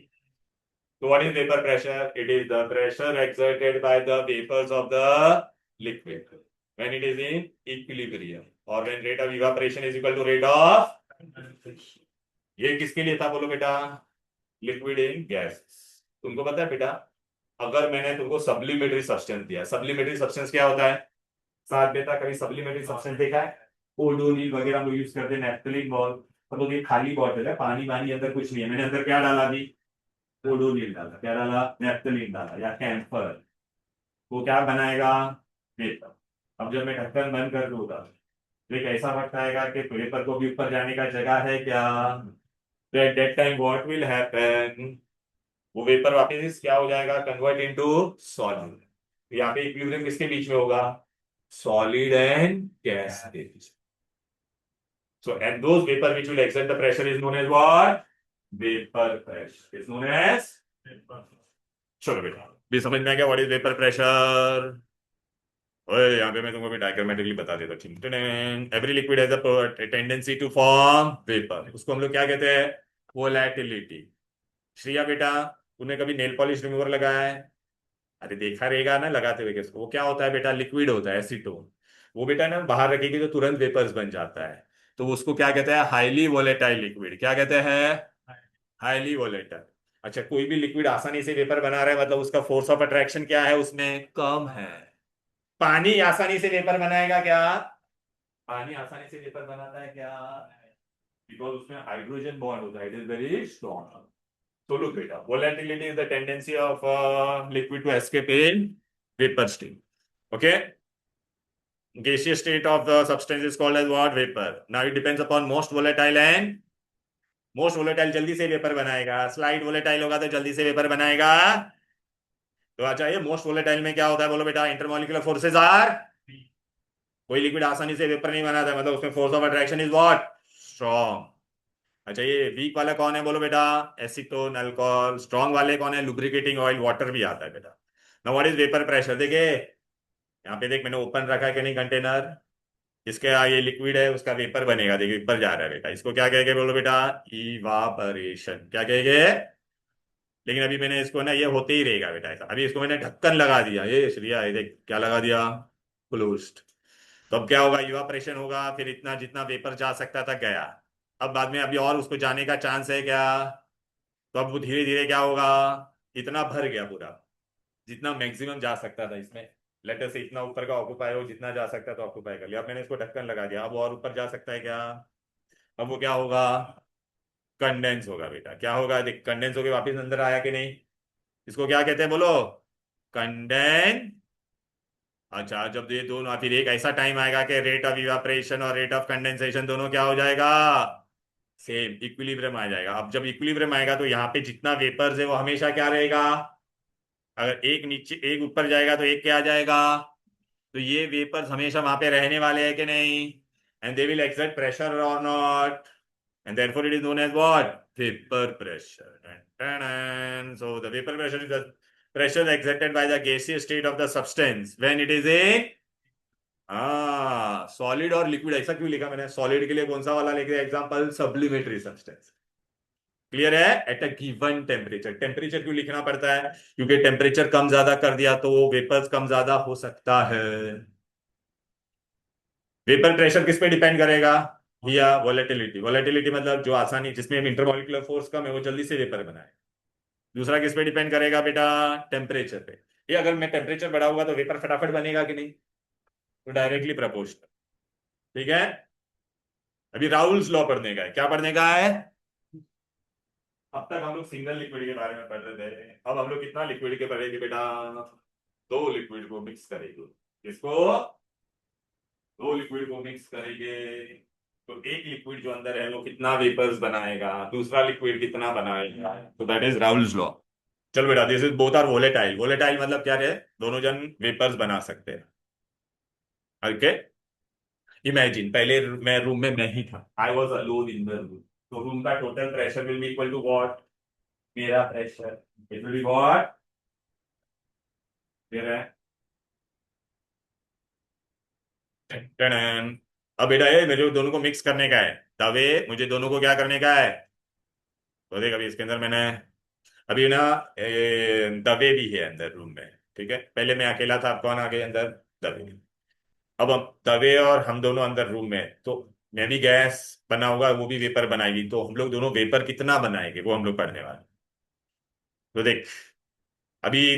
तो what is vapour pressure? It is the pressure exerted by the vapours of the liquid when it is in equilibrium, और when rate of evaporation is equal to rate of. ये किसके लिए था बोलो बेटा? Liquid in gas. तुमको पता है बेटा, अगर मैंने तुमको सब्लिमेटरी सब्सटेंस दिया, सब्लिमेटरी सब्सटेंस क्या होता है? साथ बेटा कभी सप्लीमेंट्री सब्सटेंस देखा है? ओडोनिल वगैरह हम लोग यूज करते हैं, नेफ्थलीन बॉल। मतलब ये खाली बॉटल है, पानी पानी अंदर कुछ नहीं है, मैंने अंदर क्या डाला अभी? ओडोनिल डाला। क्या डाला? नेफ्थलीन डाला या कैम्फर। वो क्या बनाएगा? वेपर। अब जब मैं ढक्कन बंद कर दूंगा तो एक ऐसा वक्त आएगा कि वेपर को भी ऊपर जाने का जगह है क्या? तो at that time what will happen? वो वेपर वापस क्या हो जाएगा? Convert into solid. यहाँ पे इक्विलिब्रियम किसके बीच में होगा? solid and gas stage. So, and those vapor which will exert the pressure is known as what? Vapor pressure is known as. चलो बेटा, भी समझ में आ गया व्हाट इज वेपर प्रेशर? ओए यहाँ पे मैं तुमको भी डायग्रामेटिकली बता देता हूँ। Every liquid has a tendency to form vapour, उसको हम लोग क्या कहते हैं? वोलेटिलिटी। श्रिया बेटा, तूने कभी नेल पॉलिश रिमूवर लगाया है? अरे देखा रहेगा ना लगाते हुए वो क्या होता है बेटा? लिक्विड होता है, एसीटोन। वो बेटा ना बाहर रखेगी तो तुरंत वेपर्स बन जाता है, तो उसको क्या कहते हैं, हाईली वोलेटाइल लिक्विड। क्या कहते हैं, हाईली वोलेटाइल। अच्छा, कोई भी लिक्विड आसानी से वेपर बना रहा है मतलब उसका फोर्स ऑफ अट्रैक्शन क्या है, उसमें कम है। पानी आसानी से वेपर बनाएगा क्या, पानी आसानी से वेपर बनाता है क्या, बिकॉज उसमें हाइड्रोजन बॉन्ड होता है, it is very strong. So look it up. Volatility is the tendency of liquid to escape in vapor state. Okay? Gaseous state of the substance is called as what? Vapor. Now it depends upon most volatile and most volatile जल्दी से वेपर बनाएगा, स्लाइड volatile होगा तो जल्दी से वेपर बनाएगा। तो अच्छा, ये मोस्ट volatile में क्या होता है बोलो बेटा, इंटरमोलिकुलर फोर्सेज आर, कोई लिक्विड आसानी से वेपर नहीं बनाता मतलब उसमें force of attraction is what, strong. अच्छा, ये वीक वाला कौन है बोलो बेटा, एसीटोन अल्कोहल। स्ट्रॉन्ग वाले कौन है, लुब्रिकेटिंग ऑयल, वाटर भी आता है बेटा। Now what is vapour pressure, देखिए यहाँ पे देख मैंने ओपन रखा है कि नहीं कंटेनर, इसके ये लिक्विड है उसका वेपर बनेगा, देखिए ऊपर जा रहा है बेटा, इसको क्या कहेंगे बोलो बेटा, इवापरेशन। क्या कहेंगे, लेकिन अभी मैंने इसको ना, ये होते ही रहेगा बेटा ऐसा, अभी इसको मैंने ढक्कन लगा दिया, ये श्रिया ये देख क्या लगा दिया, क्लोज्ड। तो अब क्या होगा, इवापरेशन होगा, फिर इतना जितना वेपर जा सकता था गया। अब बाद में अभी और उसको जाने का चांस है क्या, तो अब वो धीरे धीरे क्या होगा, इतना भर गया पूरा, जितना मैक्सिमम जा सकता था इसमें, लेटर से इतना ऊपर का ऑक्यूपाई हो, जितना जा सकता था ऑक्यूपाई कर लिया। अब मैंने इसको ढक्कन लगा दिया, अब और ऊपर जा सकता है क्या, अब वो क्या होगा, कंडेंस होगा बेटा। क्या होगा, देख कंडेंस होके वापस अंदर आया कि नहीं, इसको क्या कहते हैं बोलो, कंडेंस। अच्छा, जब ये दोनों, फिर एक ऐसा टाइम आएगा कि रेट ऑफ इवापरेशन और रेट ऑफ कंडेंसेशन दोनों क्या हो जाएगा, सेम, इक्विलिब्रियम आ जाएगा। अब जब इक्विलिब्रियम आएगा तो यहाँ पे जितना वेपर्स है वो हमेशा क्या रहेगा, अगर एक नीचे एक ऊपर जाएगा तो एक क्या आ जाएगा, तो ये वेपर्स हमेशा वहां पे रहने वाले हैं कि नहीं, and they will exert pressure और not, and therefore it is known as what, vapor pressure. So the vapor pressure is the pressure exerted by the gaseous state of the substance when it is in, हाँ सॉलिड और लिक्विड। ऐसा क्यों लिखा मैंने, सॉलिड के लिए कौन सा वाला लेके एग्जांपल, सब्लिमेटरी सब्सटेंस। क्लियर है, at a given temperature. Temperature क्यों लिखना पड़ता है, क्योंकि टेम्परेचर कम ज्यादा कर दिया तो वेपर्स कम ज्यादा हो सकता है। वेपर प्रेशर किस पे डिपेंड करेगा, भैया वोलेटिलिटी। वोलेटिलिटी मतलब जो आसानी, जिसमें इंटरमोलिकुलर फोर्स कम है वो जल्दी से वेपर बनाए। दूसरा किस पे डिपेंड करेगा बेटा, टेम्परेचर पे। ये अगर मैं टेम्परेचर बढ़ाऊंगा तो वेपर फटाफट बनेगा कि नहीं, तो डायरेक्टली प्रोपोर्शनल। ठीक है, अभी राउल्स लॉ पढ़ने का है, क्या पढ़ने का है, अब तक हम लोग सिंगल लिक्विड के बारे में पढ़ रहे थे, अब हम लोग कितना लिक्विड के पढ़ेंगे बेटा, दो लिक्विड को मिक्स करेंगे। किसको, दो लिक्विड को मिक्स करेंगे, तो एक लिक्विड जो अंदर है वो कितना वेपर्स बनाएगा, दूसरा लिक्विड कितना बनाएगा, तो दैट इज राउल्स लॉ। चल बेटा, this is both are volatile. Volatile मतलब क्या है, दोनों जन वेपर्स बना सकते हैं। ओके, इमेजिन पहले मैं रूम में मैं ही था, I was alone in the room, तो रूम का total pressure will be equal to what, मेरा pressure, it will be what, मेरा। टन। अब बेटा ये मुझे दोनों को मिक्स करने का है, तवे मुझे दोनों को क्या करने का है, तो देख अभी इसके अंदर मैंने अभी ना दबे भी है अंदर रूम में। ठीक है, पहले मैं अकेला था, अब कौन आ गए अंदर, दबे। अब हम दबे और हम दोनों अंदर रूम में, तो मैं भी गैस बना होगा, वो भी वेपर बनाएगी, तो हम लोग दोनों वेपर कितना बनाएंगे वो हम लोग पढ़ने वाले। तो देख अभी,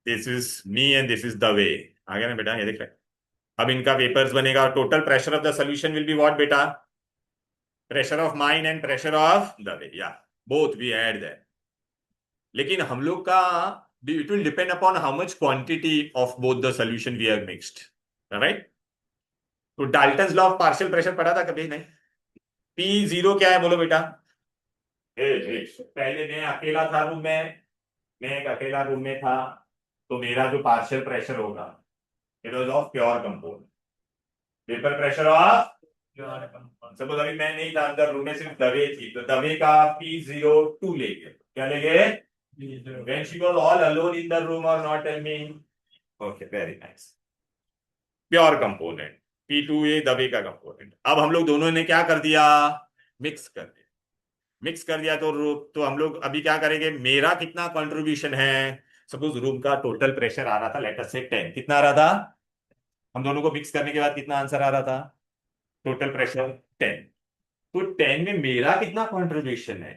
this is me and this is the way, आ गया ना बेटा, ये देख रहे हैं? अब इनका वेपर्स बनेगा, total pressure of the solution will be what बेटा, pressure of mine and pressure of the way, या बोथ वी ऐड दैट। लेकिन हम लोग का, it will depend upon how much quantity of both the solution we have mixed, right. तो Dalton's law of partial pressure पढ़ा था कभी नहीं, पी जीरो क्या है बोलो बेटा, पहले मैं अकेला था रूम में, मैं एक अकेला रूम में था, तो मेरा जो पार्शियल प्रेशर होगा, it was of pure compound, vapour pressure of pure compound. Suppose अभी मैं नहीं था अंदर रूम में, सिर्फ दवे थी, तो दवे का P02 लेंगे, क्या लेंगे, when she was all alone in the room or not, tell me, okay very nice, pure component, P2 ये दबे का कंपोनेंट। अब हम लोग दोनों ने क्या कर दिया, मिक्स कर दिया। मिक्स कर दिया तो हम लोग अभी क्या करेंगे, मेरा कितना कंट्रीब्यूशन है, सपोज रूम का टोटल प्रेशर आ रहा था लेट अस से 10, कितना आ रहा था, हम दोनों को मिक्स करने के बाद कितना आंसर आ रहा था, टोटल प्रेशर 10। तो 10 में मेरा कितना कंट्रीब्यूशन है,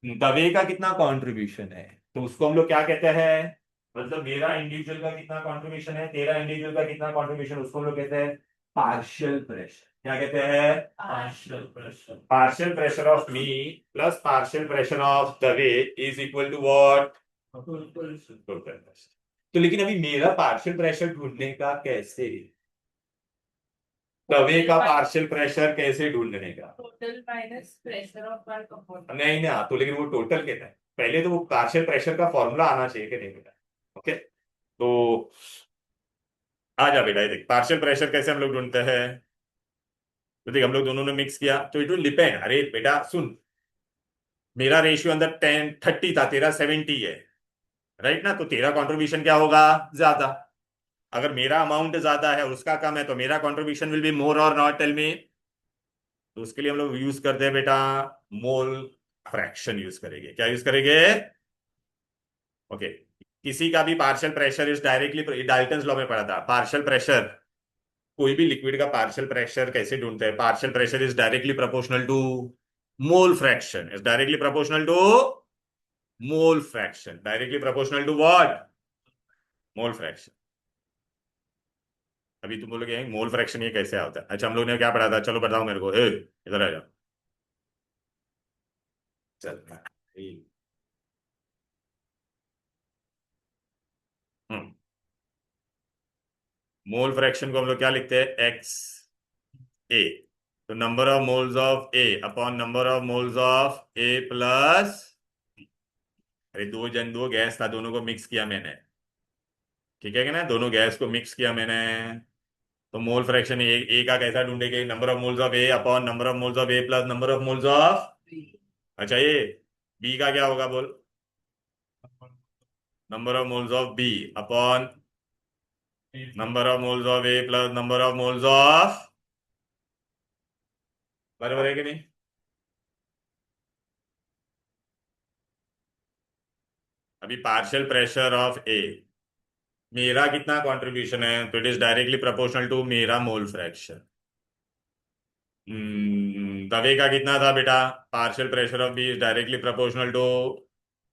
दवे का कितना कंट्रीब्यूशन है, तो उसको हम लोग क्या कहते हैं, मतलब मेरा इंडिविजुअल का कितना कंट्रीब्यूशन है, तेरा इंडिविजुअल का कितना कंट्रीब्यूशन, उसको हम लोग कहते हैं पार्शियल प्रेशर। क्या कहते हैं, partial pressure. Partial pressure of me plus partial pressure of दवे is equal to what, total pressure. तो लेकिन अभी मेरा पार्शियल प्रेशर ढूंढने का कैसे, तवे का पार्शियल प्रेशर कैसे ढूंढने का, total minus pressure of one compound. नहीं ना, तो लेकिन वो टोटल कहता है, पहले तो वो पार्शियल प्रेशर का फॉर्मूला आना चाहिए कि नहीं बेटा। ओके, तो आ जा बेटा, ये देख पार्शियल प्रेशर कैसे हम लोग ढूंढते हैं। तो देख हम लोग दोनों ने मिक्स किया तो इट विल डिपेंड। अरे बेटा सुन, मेरा रेशियो अंदर 10-30 था, तेरा 70 है, राइट ना, तो तेरा कंट्रीब्यूशन क्या होगा, ज्यादा। अगर मेरा अमाउंट ज्यादा है उसका कम है तो मेरा कंट्रीब्यूशन विल बी मोर और नॉट, टेल मी। तो उसके लिए हम लोग यूज करते हैं बेटा मोल फ्रैक्शन यूज करेंगे। क्या यूज करेंगे, ओके। किसी का भी partial pressure is directly, Dalton's law में पढ़ा था, पार्शियल प्रेशर, कोई भी लिक्विड का पार्शियल प्रेशर कैसे ढूंढते हैं, partial pressure is directly proportional to mole fraction, is directly proportional to mole fraction, directly proportional to what, mole fraction. अभी तुम बोलोगे मोल फ्रैक्शन ये कैसे आता है, अच्छा हम लोग ने क्या पढ़ा था, चलो बताओ मेरे को, इधर आ जाओ, चल। हम्म, मोल फ्रैक्शन को हम लोग क्या लिखते हैं, एक्स ए, तो number of moles of A upon number of moles of A plus, अरे दो गैस था, दोनों को मिक्स किया मैंने, ठीक है कि ना, दोनों गैस को मिक्स किया मैंने, तो मोल फ्रैक्शन ए का कैसा ढूंढेंगे, number of moles of A upon number of moles of A plus number of moles of, अच्छा ये बी का क्या होगा बोल, number of moles of B upon number of moles of A plus number of moles of, बराबर है कि नहीं। अभी पार्शियल प्रेशर ऑफ ए, मेरा कितना कंट्रीब्यूशन है, तो it is directly proportional to मेरा मोल फ्रैक्शन। दवे का कितना था बेटा, partial pressure of B is directly proportional to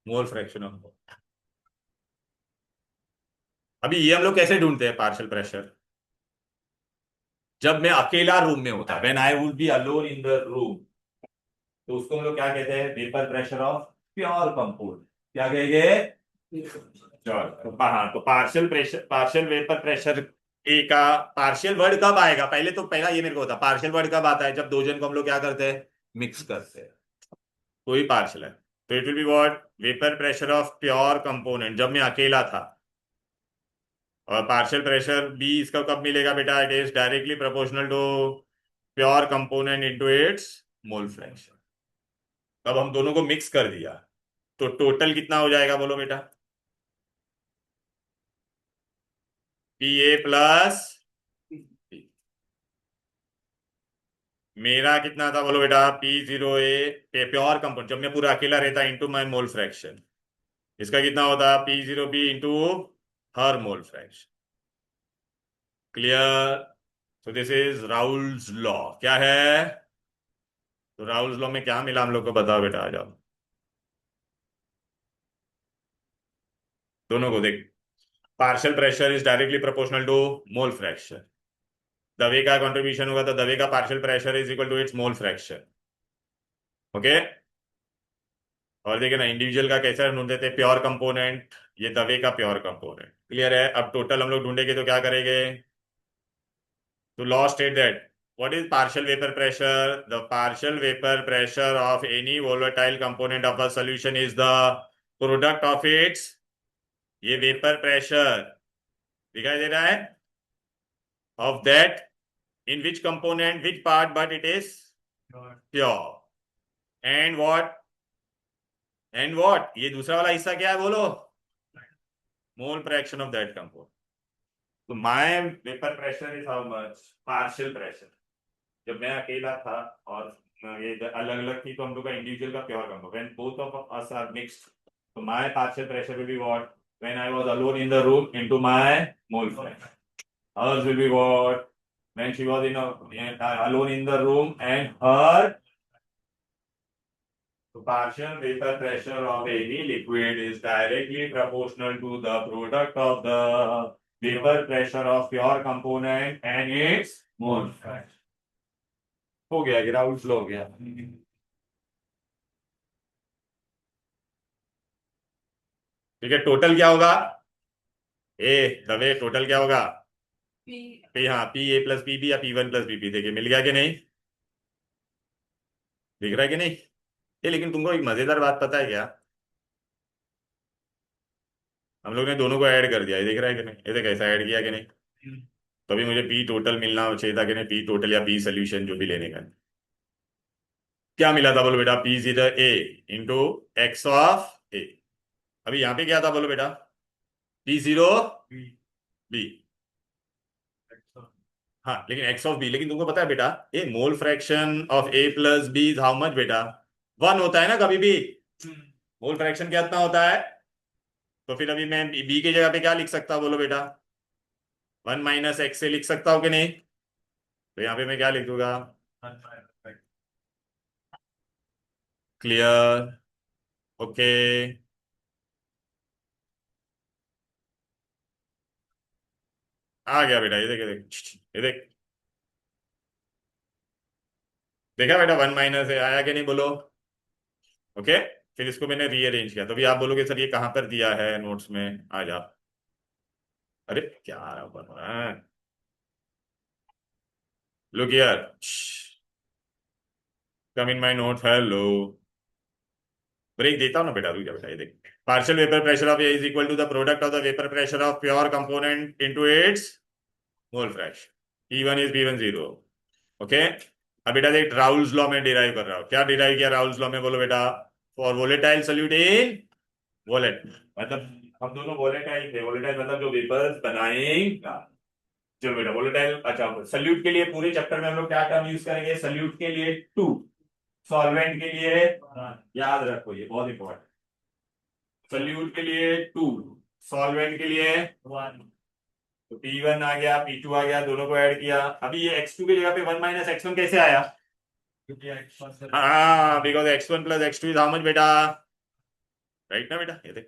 mole fraction of, अभी ये हम लोग कैसे ढूंढते हैं पार्शियल प्रेशर, जब मैं अकेला रूम में होता, when I would be alone in the room, तो उसको हम लोग क्या कहते हैं, vapour pressure of pure compound. क्या कहेंगे, श्योर। तो हाँ, तो partial pressure, partial vapour pressure A का पार्शियल वर्ड कब आएगा, पहले तो पहला ये मेरे को होता, पार्शियल वर्ड कब आता है, जब दो जन को हम लोग क्या करते हैं, मिक्स करते हैं, तो ही पार्शियल है। तो it will be what, vapour pressure of pure component जब मैं अकेला था, और पार्शियल प्रेशर बी इसका कब मिलेगा बेटा, it is directly proportional to pure component into its mole fraction. तब हम दोनों को मिक्स कर दिया, तो टोटल कितना हो जाएगा बोलो बेटा, पी ए प्लस, मेरा कितना था बोलो बेटा, P0A प्योर कंपाउंड जब मैं पूरा अकेला रहता इंटू माई मोल फ्रैक्शन, इसका कितना होता P0B into her mole fraction. Clear, so this is Raoult's law. क्या है, तो राउल्स लॉ में क्या मिला हम लोग को, बताओ बेटा, आ जाओ दोनों को देख, partial pressure is directly proportional to mole fraction, दवे का कंट्रीब्यूशन होगा तो दवे का partial pressure is equal to its mole fraction. Okay, और देखिए ना इंडिविजुअल का कैसा ढूंढते थे, प्योर कंपोनेंट, ये दवे का प्योर कंपोनेंट। क्लियर है, अब टोटल हम लोग ढूंढेंगे तो क्या करेंगे, तो law state that what is partial vapor pressure, the partial vapor pressure of any volatile component of a solution is the product of its, ये वेपर प्रेशर दिखाई दे रहा है, of that in which component which part but it is pure, and what ये दूसरा वाला हिस्सा क्या है बोलो, mole fraction of that compound. तो my vapour pressure is how much, partial pressure जब मैं अकेला था, और ये अलग अलग थी तो हम लोग का इंडिविजुअल का pure compound, when both of us are mixed, तो my partial pressure will be what, when I was alone in the room into my mole fraction, hers will be what, when she was alone in the room and her partial vapor pressure of any liquid is directly proportional to the product of the vapor pressure of pure component and its mole fraction. हो गया, ग्राउंड फ्लो हो गया. ठीक है, टोटल क्या होगा? ए दबे, टोटल क्या होगा? पी, हाँ, P A plus P B या P one plus P B. देखिए मिल गया कि नहीं? दिख रहा है कि नहीं? ये लेकिन तुमको एक मजेदार बात पता है क्या? हम लोग ने दोनों को ऐड कर दिया. ये दिख रहा है कि नहीं? ये देख कैसा ऐड किया कि नहीं? तो अभी मुझे पी टोटल मिलना चाहिए था कि नहीं? पी टोटल या पी सोल्यूशन जो भी लेने का. क्या मिला था बोलो बेटा? P zero A into X of A. अभी यहाँ पे क्या था बोलो बेटा? P zero B. हाँ लेकिन एक्स ऑफ बी. लेकिन तुमको पता है बेटा, A mole fraction of A plus B is how much बेटा? वन होता है ना कभी भी. मोल फ्रैक्शन क्या इतना होता है? तो फिर अभी मैं बी की जगह पे क्या लिख सकता हूँ बोलो बेटा? वन माइनस एक्स से लिख सकता हूँ कि नहीं? तो यहाँ पे मैं क्या लिख दूंगा? क्लियर? ओके. आ गया बेटा. ये देख, ये देख, ये देख. देखा बेटा? वन माइनस आया कि नहीं बोलो? ओके. फिर इसको मैंने रीअरेंज किया. तो भी आप बोलोगे सर ये कहाँ पर दिया है नोट्स में? आ जा. अरे क्या बन रहा है? Look here, come in my note. Hello. Break देता हूँ ना बेटा, रुक जा बेटा. ये देख, partial vapour pressure of A is equal to the product of the vapour pressure of pure component into its mole fraction. P1 is P1 zero. Okay. अब बेटा देख, राउल्स लॉ में डिराइव कर रहा हूँ. क्या डिराइव किया राउल्स लॉ में बोलो बेटा? For volatile solute in wallet. मतलब हम दोनों वोलेटाइल थे. वोलेटाइल मतलब जो वेपर्स बनाएगा. चलो बेटा वोलेटाइल. अच्छा, सल्यूट के लिए पूरे चैप्टर में हम लोग क्या टर्म यूज करेंगे? सल्यूट के लिए टू, सॉल्वेंट के लिए याद रखो, ये बहुत इंपॉर्टेंट. सल्यूट के लिए टू, सॉल्वेंट के लिए वन. तो P1 आ गया, P2 आ गया, दोनों को ऐड किया. अभी ये X2 की जगह पे वन माइनस एक्स वन कैसे आया? हाँ, because X1 plus X2 is how much बेटा? राइट ना बेटा? ये देख.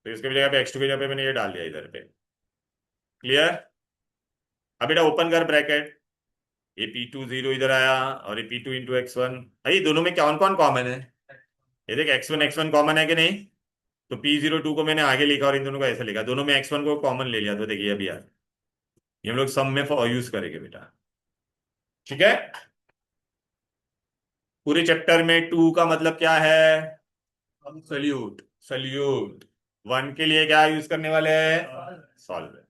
तो इसके जगह पे X2 की जगह पे मैंने ये डाल दिया इधर पे. क्लियर? अब बेटा ओपन कर ब्रैकेट. ये P2 जीरो इधर आया और ये P2 इंटू एक्स वन. अरे दोनों में कौन कौन कॉमन है? ये देख, एक्स वन कॉमन है कि नहीं? तो P02 को मैंने आगे लिखा और इन दोनों को ऐसे लिखा. दोनों में एक्स वन को कॉमन ले लिया. तो देखिए अभी यार, ये हम लोग सम में यूज करेंगे बेटा. ठीक है. पूरे चैप्टर में टू का मतलब क्या है? सल्यूट. सल्यूट. वन के लिए क्या यूज करने वाले हैं? सॉल्वेंट.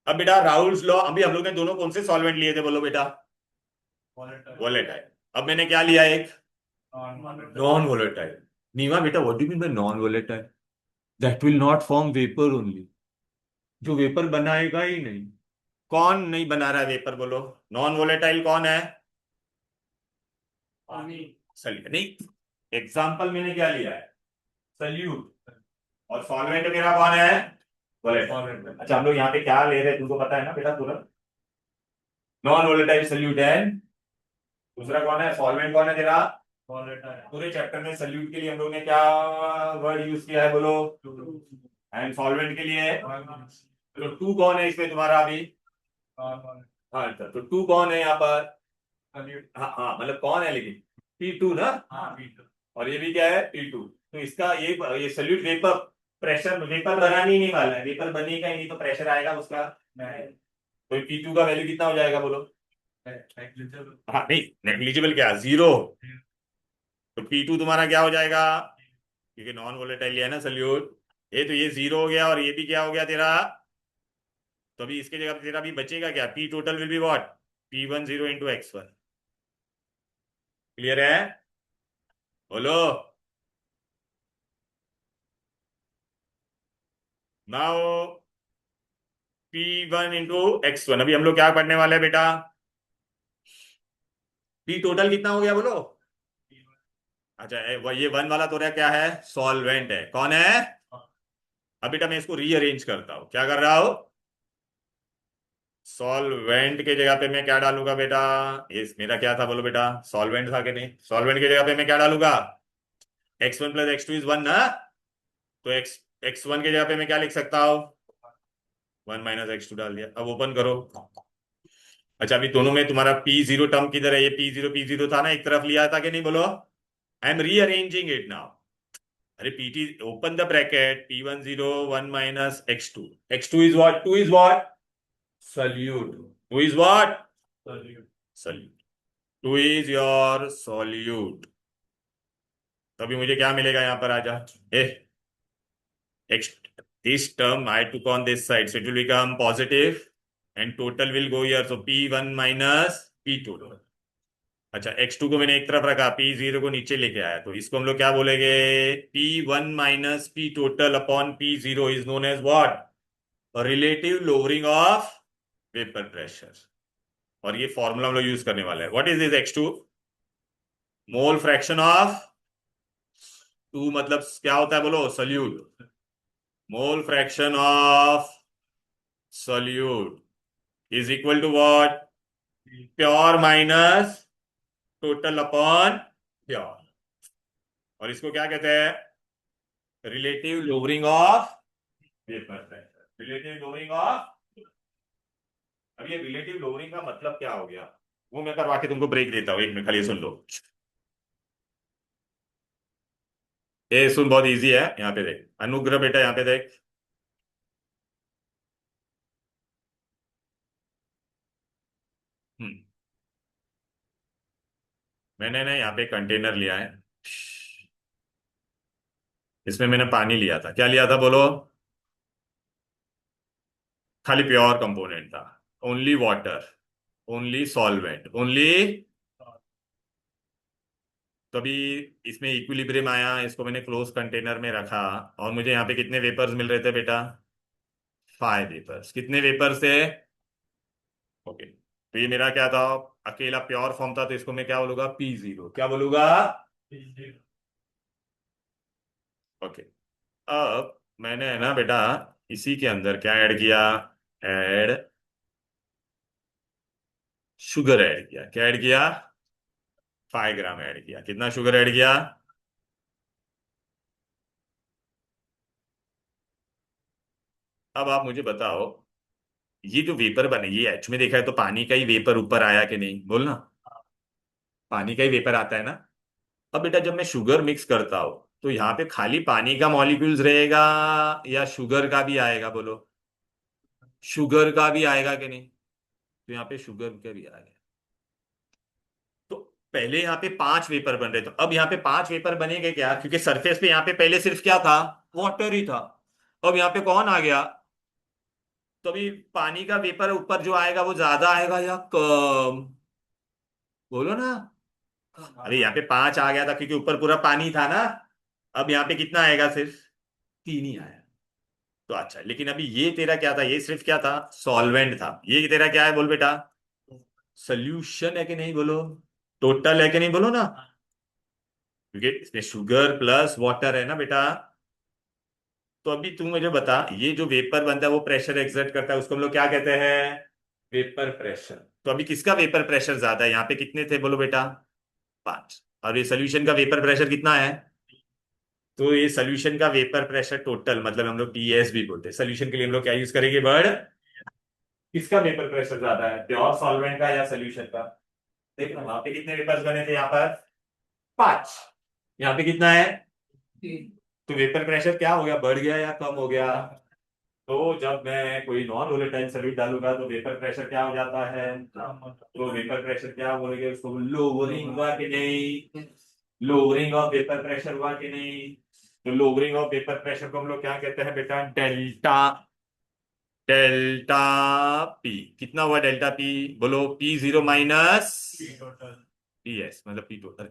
अब बेटा राउल्स लॉ, अभी हम लोग ने दोनों कौन से सॉल्वेंट लिए थे बोलो बेटा? वोलेटाइल. अब मैंने क्या लिया? एक नॉन वोलेटाइल. नीवा बेटा, what do you mean by non volatile? That will not form vapour only. जो वेपर बनाएगा ही नहीं. कौन नहीं बना रहा है वेपर बोलो? नॉन वोलेटाइल कौन है? सल्यूट नहीं. एग्जाम्पल मैंने क्या लिया है? सल्यूट. और सॉल्वेंट मेरा कौन है? वोलेटाइल. अच्छा, हम लोग यहाँ पे क्या ले रहे हैं तुमको पता है ना बेटा तुरंत? नॉन वोलेटाइल सल्यूट है. दूसरा कौन है? सॉल्वेंट कौन है तेरा? पूरे चैप्टर में सल्यूट के लिए हम लोग ने क्या वर्ड यूज किया है बोलो? एंड सॉल्वेंट के लिए तो टू कौन है इसमें तुम्हारा अभी? हाँ, तो टू कौन है यहाँ पर? हाँ हाँ, मतलब कौन है लेकिन? P2 ना. और ये भी क्या है? P2. तो इसका ये सल्यूट वेपर प्रेशर, वेपर बनाने ही नहीं वाला है. वेपर बनेगा ही नहीं तो प्रेशर आएगा उसका? तो P2 का वैल्यू कितना हो जाएगा बोलो? हाँ नहीं, नेग्लिजिबल क्या? जीरो. तो P2 तुम्हारा क्या हो जाएगा? क्योंकि नॉन वोलेटाइल है ना सल्यूट. ये तो ये जीरो हो गया और ये भी क्या हो गया तेरा? तो अभी इसके जगह पे तेरा भी बचेगा क्या? P total will be what? P10 zero into x one. Clear है? बोलो. Now P1 into x one. अभी हम लोग क्या पढ़ने वाले हैं बेटा? P टोटल कितना हो गया बोलो? अच्छा, ये वन वाला तो क्या है? सॉल्वेंट है. कौन है? अब बेटा मैं इसको रीअरेंज करता हूं, क्या कर रहा हूं? सॉल्वेंट के जगह पे मैं क्या डालूंगा बेटा? ये मेरा क्या था बोलो बेटा? सॉल्वेंट था कि नहीं? सॉल्वेंट की जगह पे मैं क्या डालूंगा? x1 + x2 इज 1 ना? तो x1 की जगह पे मैं क्या लिख सकता हूँ? 1 - x2 डाल दिया। अब ओपन करो। अच्छा, अभी दोनों में तुम्हारा P0 टर्म किधर है? ये P0 था ना, एक तरफ लिया था कि नहीं बोलो? I am rearranging it now. अरे पीटी, open the bracket, P10 1 - x2, x2 is what? 2 is what? Solute. 2 is what? Solute. 2 is your solute. तो अभी मुझे क्या मिलेगा यहाँ पर? आजा। ए, x, this term I took on this side, so it will become positive and total will go here, so P1 - P2। अच्छा, x2 को मैंने एक तरफ रखा, P0 को नीचे लेके आया, तो इसको हम लोग क्या बोलेंगे? P1 - P total upon P0 is known as what? Relative lowering of vapour pressure. और ये फॉर्मूला हम लोग यूज करने वाले हैं। What is this x2? Mole fraction of 2, मतलब क्या होता है बोलो? Solute. Mole fraction of solute is equal to what? Pure minus total upon pure. और इसको क्या कहते हैं? Relative lowering of vapour pressure. Relative lowering of. अब ये रिलेटिव लोअरिंग का मतलब क्या हो गया, वो मैं करवा के तुमको ब्रेक देता हूँ। एक मिनट खाली सुन लो। ये सुन, बहुत इजी है। यहाँ पे देख अनुग्रह बेटा, यहाँ पे देख। हम्म, मैंने ना यहाँ पे कंटेनर लिया है। इसमें मैंने पानी लिया था। क्या लिया था बोलो? खाली प्योर कंपोनेंट था। Only water, only solvent, only. तो अभी इसमें इक्विलिब्रियम आया, इसको मैंने क्लोज कंटेनर में रखा। और मुझे यहाँ पे कितने वेपर्स मिल रहे थे बेटा? 5 वेपर्स। कितने वेपर्स थे? ओके, तो ये मेरा क्या था? अकेला प्योर फॉर्म था, तो इसको मैं क्या बोलूंगा? P0। क्या बोलूंगा? ओके। अब मैंने है ना बेटा, इसी के अंदर क्या ऐड किया? ऐड शुगर ऐड किया। क्या ऐड किया? 5 ग्राम ऐड किया। कितना शुगर ऐड किया? अब आप मुझे बताओ, ये जो वेपर बने, ये एच में देखा है तो पानी का ही वेपर ऊपर आया कि नहीं? बोलना। पानी का ही वेपर आता है ना? अब बेटा जब मैं शुगर मिक्स करता हूं, तो यहाँ पे खाली पानी का मॉलिक्यूल्स रहेगा या शुगर का भी आएगा बोलो? शुगर का भी आएगा कि नहीं? तो यहाँ पे शुगर का भी आएगा। तो पहले यहाँ पे 5 वेपर बन रहे थे, अब यहाँ पे 5 वेपर बनेंगे क्या? क्योंकि सरफेस पे यहाँ पे पहले सिर्फ क्या था? वाटर ही था। अब यहाँ पे कौन आ गया? तो अभी पानी का वेपर ऊपर जो आएगा वो ज्यादा आएगा या कम? बोलो ना। अरे यहाँ पे 5 आ गया था क्योंकि ऊपर पूरा पानी था ना। अब यहाँ पे कितना आएगा? सिर्फ 3 ही आया। तो अच्छा, लेकिन अभी ये तेरा क्या था? ये सिर्फ क्या था? सॉल्वेंट था। ये तेरा क्या है बोल बेटा? सोल्यूशन है कि नहीं बोलो? टोटल है कि नहीं बोलो ना? क्योंकि इसमें शुगर प्लस वाटर है ना बेटा। तो अभी तू मुझे बता, ये जो वेपर बनता है वो प्रेशर एक्सर्ट करता है, उसको हम लोग क्या कहते हैं? Vapour pressure. तो अभी किसका वेपर प्रेशर ज्यादा है? यहाँ पे कितने थे बोलो बेटा? 5। और ये सोल्यूशन का वेपर प्रेशर कितना है? तो ये सोल्यूशन का वेपर प्रेशर टोटल, मतलब हम लोग पीएस भी बोलते हैं। सोल्यूशन के लिए हम लोग क्या यूज करेंगे वर्ड? किसका वेपर प्रेशर ज्यादा है, प्योर सॉल्वेंट का या सोल्यूशन का? देख ना, वहां पे कितने वेपर्स बने थे? यहाँ पर 5। यहाँ पे कितना है? तो वेपर प्रेशर क्या हो गया? बढ़ गया या कम हो गया? तो जब मैं कोई नॉन वोलेटाइल सॉल्यूट डालूंगा तो वेपर प्रेशर क्या हो जाता है? तो वेपर प्रेशर क्या बोलेंगे उसको? लोअरिंग हुआ कि नहीं? लोअरिंग ऑफ वेपर प्रेशर हुआ कि नहीं? तो लोअरिंग ऑफ वेपर प्रेशर को हम लोग क्या कहते हैं बेटा? डेल्टा। Delta P. कितना हुआ डेल्टा पी? बोलो P0 माइनस पी एस, मतलब P total.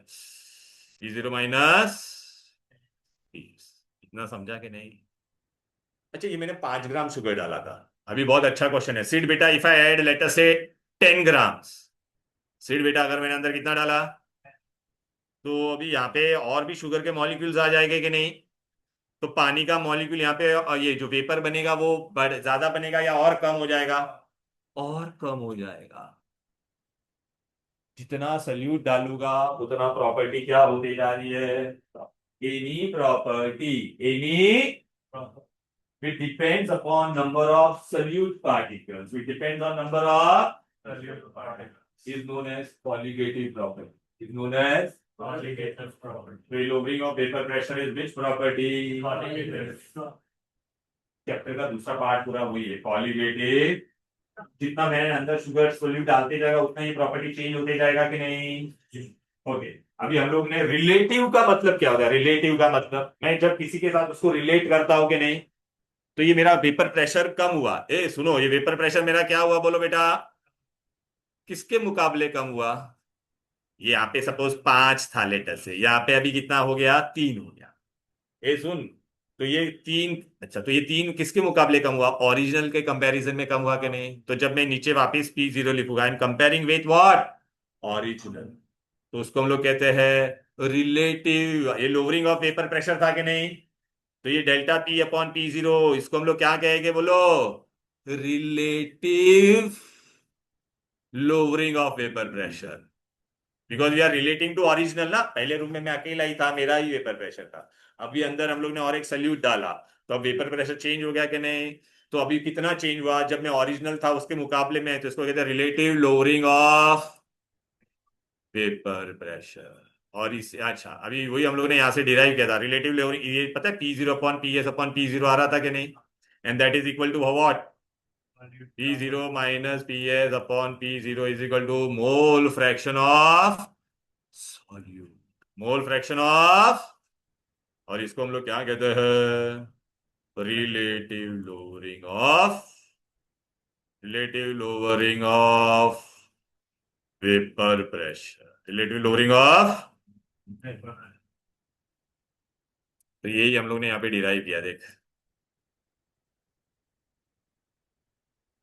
P0 minus P. इतना समझा कि नहीं? अच्छा, ये मैंने 5 ग्राम शुगर डाला था। अभी बहुत अच्छा क्वेश्चन है। सीड बेटा, इफ आई ऐड लेटर से 10 ग्राम्स। सीड बेटा, अगर मैंने अंदर कितना डाला? तो अभी यहाँ पे और भी शुगर के मॉलिक्यूल्स आ जाएंगे कि नहीं? तो पानी का मॉलिक्यूल यहाँ पे ये जो वेपर बनेगा वो ज्यादा बनेगा या और कम हो जाएगा? और कम हो जाएगा। जितना सल्यूट डालूंगा उतना प्रॉपर्टी क्या होती जा रही है? Any property, any which depends upon number of solute particles, which depends on number of solute particles, is known as colligative property. Is known as colligative property. The lowering of vapor pressure is which property? Colligative. Chapter का दूसरा पार्ट पूरा वही है, कॉलिगेटिव। जितना मैंने अंदर शुगर सोल्यूट डालते जाएगा उतना ही प्रॉपर्टी चेंज होते जाएगा कि नहीं? ओके। अभी हम लोग ने रिलेटिव का मतलब क्या होता है? रिलेटिव का मतलब मैं जब किसी के साथ उसको रिलेट करता हूं कि नहीं, तो ये मेरा वेपर प्रेशर कम हुआ। ए सुनो, ये वेपर प्रेशर मेरा क्या हुआ बोलो बेटा? किसके मुकाबले कम हुआ? ये यहाँ पे सपोज 5 था लेटर से, यहाँ पे अभी कितना हो गया? 3 हो गया। ए सुन, तो ये 3, अच्छा तो ये 3 किसके मुकाबले कम हुआ? ओरिजिनल के कंपैरिजन में कम हुआ कि नहीं? तो जब मैं नीचे वापस P0 लिखूंगा, I am comparing with what? Original. तो उसको हम लोग कहते हैं रिलेटिव। ये लोअरिंग ऑफ वेपर प्रेशर था कि नहीं? तो ये डेल्टा P अपॉन P0, इसको हम लोग क्या कहेंगे बोलो? Relative lowering of vapour pressure. Because we are relating to original ना। पहले रूम में मैं अकेला ही था, मेरा ही वेपर प्रेशर था। अभी अंदर हम लोग ने और एक सल्यूट डाला, तो अब वेपर प्रेशर चेंज हो गया कि नहीं? तो अभी कितना चेंज हुआ जब मैं ओरिजिनल था उसके मुकाबले में? तो इसको कहते हैं relative lowering of vapour pressure. और इस अच्छा अभी वही हम लोग ने यहाँ से डिराइव किया था रिलेटिव लोअरिंग। ये पता है P0 upon PS upon P0 आ रहा था कि नहीं? And that is equal to what? P0 minus PS upon P0 is equal to mole fraction of solute, mole fraction of. और इसको हम लोग क्या कहते हैं? Relative lowering of, relative lowering of vapour pressure, relative lowering of. तो यही हम लोग ने यहाँ पे डिराइव किया, देख।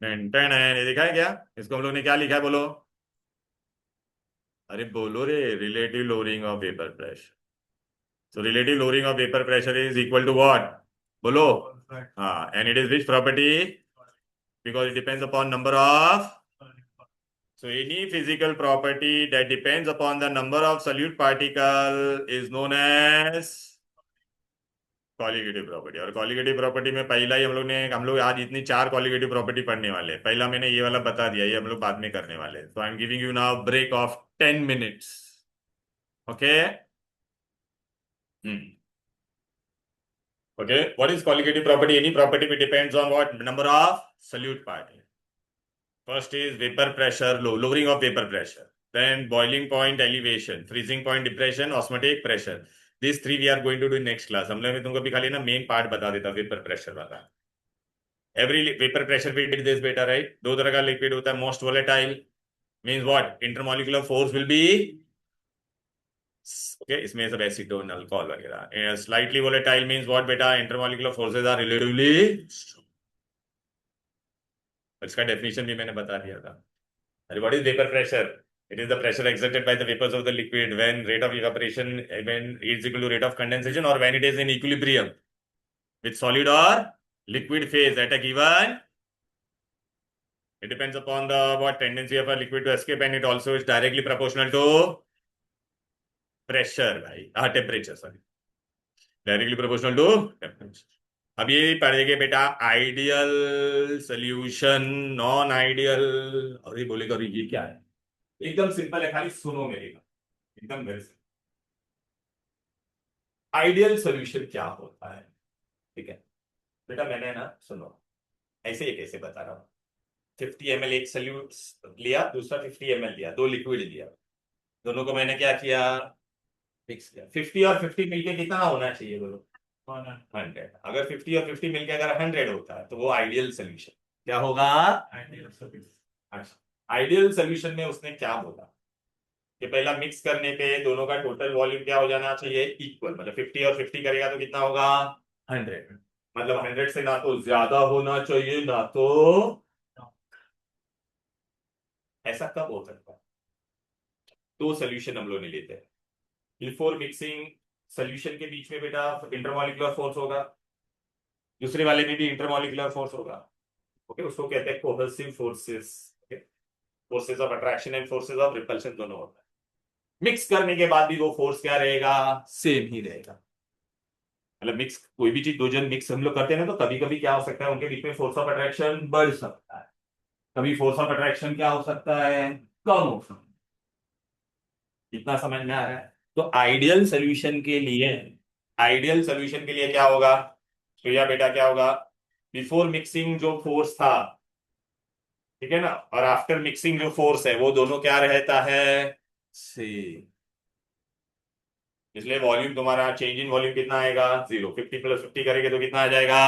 ये देखा है क्या? इसको हम लोग ने क्या लिखा है बोलो? अरे बोलो रे, relative lowering of vapour pressure. So relative lowering of vapor pressure is equal to what? बोलो। हाँ, and it is which property? Because it depends upon number of. So any physical property that depends upon the number of solute particle is known as colligative property. और कॉलिगेटिव प्रॉपर्टी में पहला ही हम लोग आज इतनी 4 कॉलिगेटिव प्रॉपर्टी पढ़ने वाले हैं। पहला मैंने ये वाला बता दिया, ये हम लोग बाद में करने वाले हैं। तो I am giving you now break of 10 minutes। Okay. Okay, what is colligative property? Any property which depends on what? Number of solute particle. First is vapor pressure, lowering of vapor pressure. Then boiling point elevation, freezing point depression, osmotic pressure. These 3 we are going to do in next class. हम लोग मैं तुमको भी खाली ना मेन पार्ट बता देता वेपर प्रेशर वाला। एवरी वेपर प्रेशर भी डिड दिस बेटा, राइट? 2 तरह का लिक्विड होता है। Most volatile means what? Intermolecular force will be okay, इसमें सब एसीटोन अल्कोहल वगैरह। स्लाइटली वोलेटाइल मींस व्हाट बेटा? Intermolecular forces are relatively. इसका डेफिनेशन भी मैंने बता दिया था। अरे what is vapour pressure? It is the pressure exerted by the vapors of the liquid when rate of evaporation when is equal to rate of condensation or when it is in equilibrium with solid or liquid phase at a given. It depends upon the what tendency of a liquid to escape and it also is directly proportional to pressure, भाई। हाँ, temperature, sorry, directly proportional to temperature. अब ये पढ़ेंगे बेटा आइडियल सोल्यूशन, नॉन आइडियल। और ये बोलेगा अरे ये क्या है? एकदम सिंपल है, खाली सुनो मेरी बात, एकदम वेरी सिंपल। आइडियल सॉल्यूशन क्या होता है? ठीक है बेटा, मैंने ना सुनो, ऐसे ही कैसे बता रहा हूँ। 50 ml एक सल्यूट लिया, दूसरा 50 ml लिया, 2 लिक्विड लिया, दोनों को मैंने क्या किया? फिक्स किया। 50 और 50 मिलके कितना होना चाहिए बोलो? 100। अगर 50 और 50 मिलके अगर 100 होता है तो वो आइडियल सोल्यूशन क्या होगा? Ideal solution. अच्छा, आइडियल सोल्यूशन में उसने क्या बोला कि पहला मिक्स करने पे दोनों का टोटल वॉल्यूम क्या हो जाना चाहिए? इक्वल। मतलब 50 और 50 करेगा तो कितना होगा? 100। मतलब 100 से ना तो ज्यादा होना चाहिए ना तो। ऐसा कब हो सकता है? 2 सोल्यूशन हम लोग ने लेते हैं। बिफोर मिक्सिंग सॉल्यूशन के बीच में बेटा इंटरमॉलिक्यूलर फोर्स होगा, दूसरे वाले में भी इंटरमॉलिक्यूलर फोर्स होगा। ओके, उसको कहते हैं cohesive forces. Forces of attraction and forces of repulsion दोनों होता है। मिक्स करने के बाद भी वो फोर्स क्या रहेगा, सेम ही रहेगा। मतलब मिक्स, कोई भी चीज दो जन मिक्स हम लोग करते हैं ना, तो कभी कभी क्या हो सकता है, उनके बीच में फोर्स ऑफ अट्रैक्शन बढ़ सकता है, कभी फोर्स ऑफ अट्रैक्शन क्या हो सकता है, कम हो सकता है। कितना समझ में आ रहा है? तो आइडियल सोल्यूशन के लिए, आइडियल सोल्यूशन के लिए क्या होगा, तो या बेटा क्या होगा, बिफोर मिक्सिंग जो फोर्स था, ठीक है ना, और आफ्टर मिक्सिंग जो फोर्स है वो दोनों क्या रहता है, सेम। इसलिए वॉल्यूम तुम्हारा चेंज इन वॉल्यूम कितना आएगा, 0। 50 + 50 करेंगे तो कितना आ जाएगा,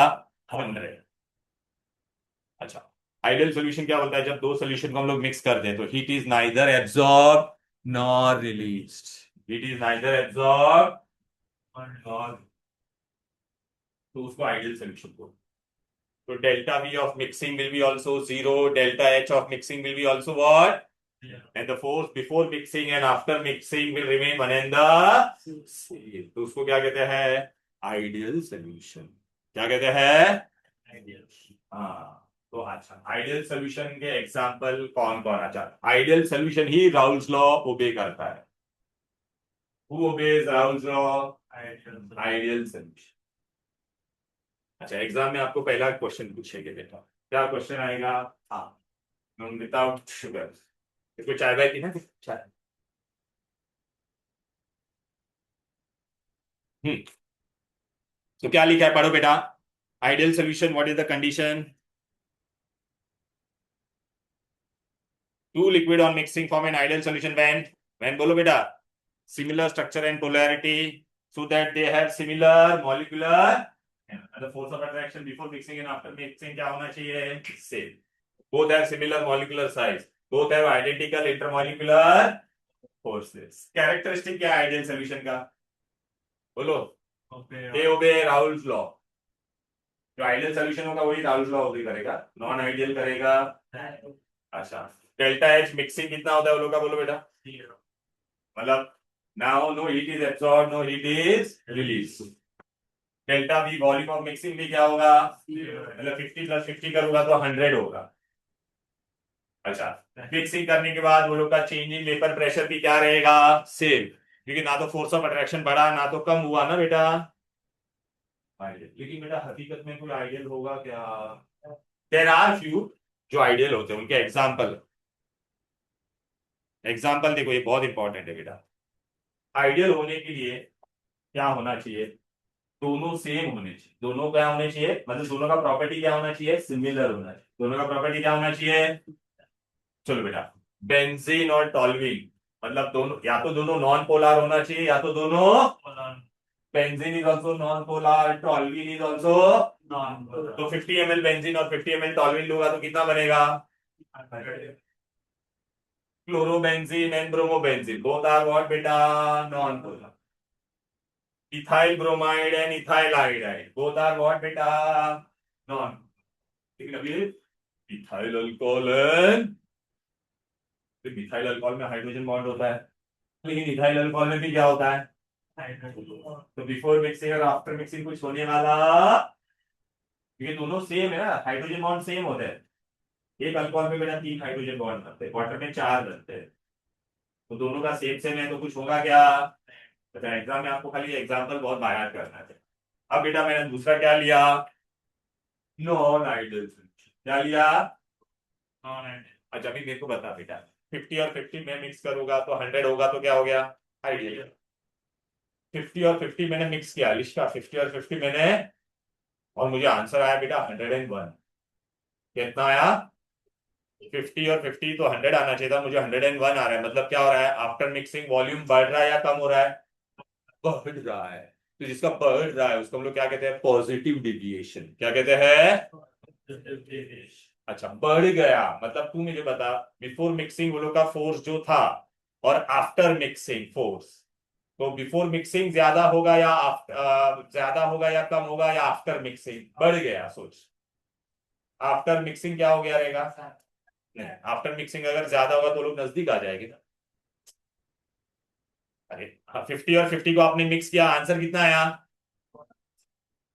100। अच्छा, आइडियल सॉल्यूशन क्या बोलता है, जब दो सॉल्यूशन को हम लोग मिक्स कर दें तो heat is neither absorb nor released, heat is neither absorb nor, तो उसको आइडियल सॉल्यूशन को, तो delta V of mixing will be also 0, delta H of mixing will be also what, and the force before mixing and after mixing will remain one and the same। तो उसको क्या कहते हैं, आइडियल सॉल्यूशन। क्या कहते हैं, आइडियल। हाँ, तो अच्छा, आइडियल सॉल्यूशन के एग्जांपल कौन कौन, अच्छा आइडियल सॉल्यूशन ही राउल्स लॉ ओबे करता है। Who obeys Raoult's law, ideal solution. अच्छा, एग्जाम में आपको पहला क्वेश्चन पूछेंगे बेटा, क्या क्वेश्चन आएगा, हाँ, विदाउट शुगर, इसको चाय बाय पीना, चाय। हम्म, तो क्या लिखा है, पढ़ो बेटा। Ideal solution, what is the condition, two liquid on mixing form an ideal solution when बोलो बेटा, similar structure and polarity, so that they have similar molecular, the force of attraction before mixing and after mixing क्या होना चाहिए, same, both have similar molecular size, both have identical intermolecular forces। Characteristic क्या है आइडियल सॉल्यूशन का, बोलो, दे ओबे राउल्स लॉ। जो आइडियल सॉल्यूशन होगा वही राउल्स लॉ ओबे करेगा, नॉन आइडियल करेगा। अच्छा, डेल्टा एच मिक्सिंग कितना होता है वो लोग का, बोलो बेटा, मतलब now no heat is absorb, no heat is release. Delta V volume of mixing भी क्या होगा, मतलब 50 + 50 करूंगा तो 100 होगा। अच्छा, मिक्सिंग करने के बाद वो लोग का चेंज इन वेपर प्रेशर भी क्या रहेगा, सेम, क्योंकि ना तो फोर्स ऑफ अट्रैक्शन बढ़ा ना तो कम हुआ ना बेटा, आइडियल। लेकिन बेटा हकीकत में कोई आइडियल होगा क्या, देयर आर फ्यू जो आइडियल होते हैं, उनके एग्जांपल, एग्जांपल देखो, ये बहुत इंपॉर्टेंट है बेटा। आइडियल होने के लिए क्या होना चाहिए, दोनों सेम होने चाहिए, दोनों क्या होने चाहिए, मतलब दोनों का प्रॉपर्टी क्या होना चाहिए, सिमिलर होना चाहिए, दोनों का प्रॉपर्टी क्या होना चाहिए। चलो बेटा, बेंजीन और टॉल्यूइन, मतलब दोनों, या तो दोनों नॉन पोलर होना चाहिए या तो दोनों, benzene is also non polar, toluene is also non polar. तो 50 ml बेंजीन और 50 ml टॉल्यूइन लूंगा तो कितना बनेगा, chlorobenzene and bromobenzene, both are what बेटा, non polar. Ethyl bromide and ethyl iodide, both are what बेटा, नॉन। लेकिन अभी ethyl alcohol and, methyl alcohol में हाइड्रोजन बॉन्ड होता है, लेकिन इथाइल अल्कोहल में भी क्या होता है, तो बिफोर मिक्सिंग और आफ्टर मिक्सिंग कुछ होने वाला, ये दोनों सेम है ना, हाइड्रोजन बॉन्ड सेम होते हैं। एक अल्कोहल में बेटा 3 हाइड्रोजन बॉन्ड बनते हैं, वाटर में 4 बनते हैं, तो दोनों का सेम सेम है तो कुछ होगा क्या। अच्छा, एग्जाम में आपको खाली एग्जाम्पल बहुत बायात करना है। अब बेटा मैंने दूसरा क्या लिया, नॉन आइडियल सॉल्यूशन, क्या लिया, नॉन आइडियल। अच्छा, अभी मेरे को बता बेटा, 50 और 50 में मिक्स करूंगा तो 100 होगा, तो क्या हो गया, आइडियल। 50 और 50 मैंने मिक्स किया, लिस्टा 50 और 50 मैंने, और मुझे आंसर आया बेटा 101। कितना आया, 50 और 50, तो 100 आना चाहिए था, मुझे 101 आ रहा है, मतलब क्या हो रहा है, आफ्टर मिक्सिंग वॉल्यूम बढ़ रहा है या कम हो रहा है, बढ़ रहा है। तो जिसका बढ़ रहा है उसको हम लोग क्या कहते हैं, पॉजिटिव डिविएशन। क्या कहते हैं, अच्छा, बढ़ गया, मतलब तू मुझे बता, बिफोर मिक्सिंग वो लोग का फोर्स जो था और आफ्टर मिक्सिंग फोर्स, तो बिफोर मिक्सिंग ज्यादा होगा या ज्यादा होगा या कम होगा, या आफ्टर मिक्सिंग बढ़ गया, सोच, आफ्टर मिक्सिंग क्या हो गया रहेगा, नहीं, आफ्टर मिक्सिंग अगर ज्यादा होगा तो लोग नजदीक आ जाएंगे ना, अरे 50 और 50 को आपने मिक्स किया, आंसर कितना आया?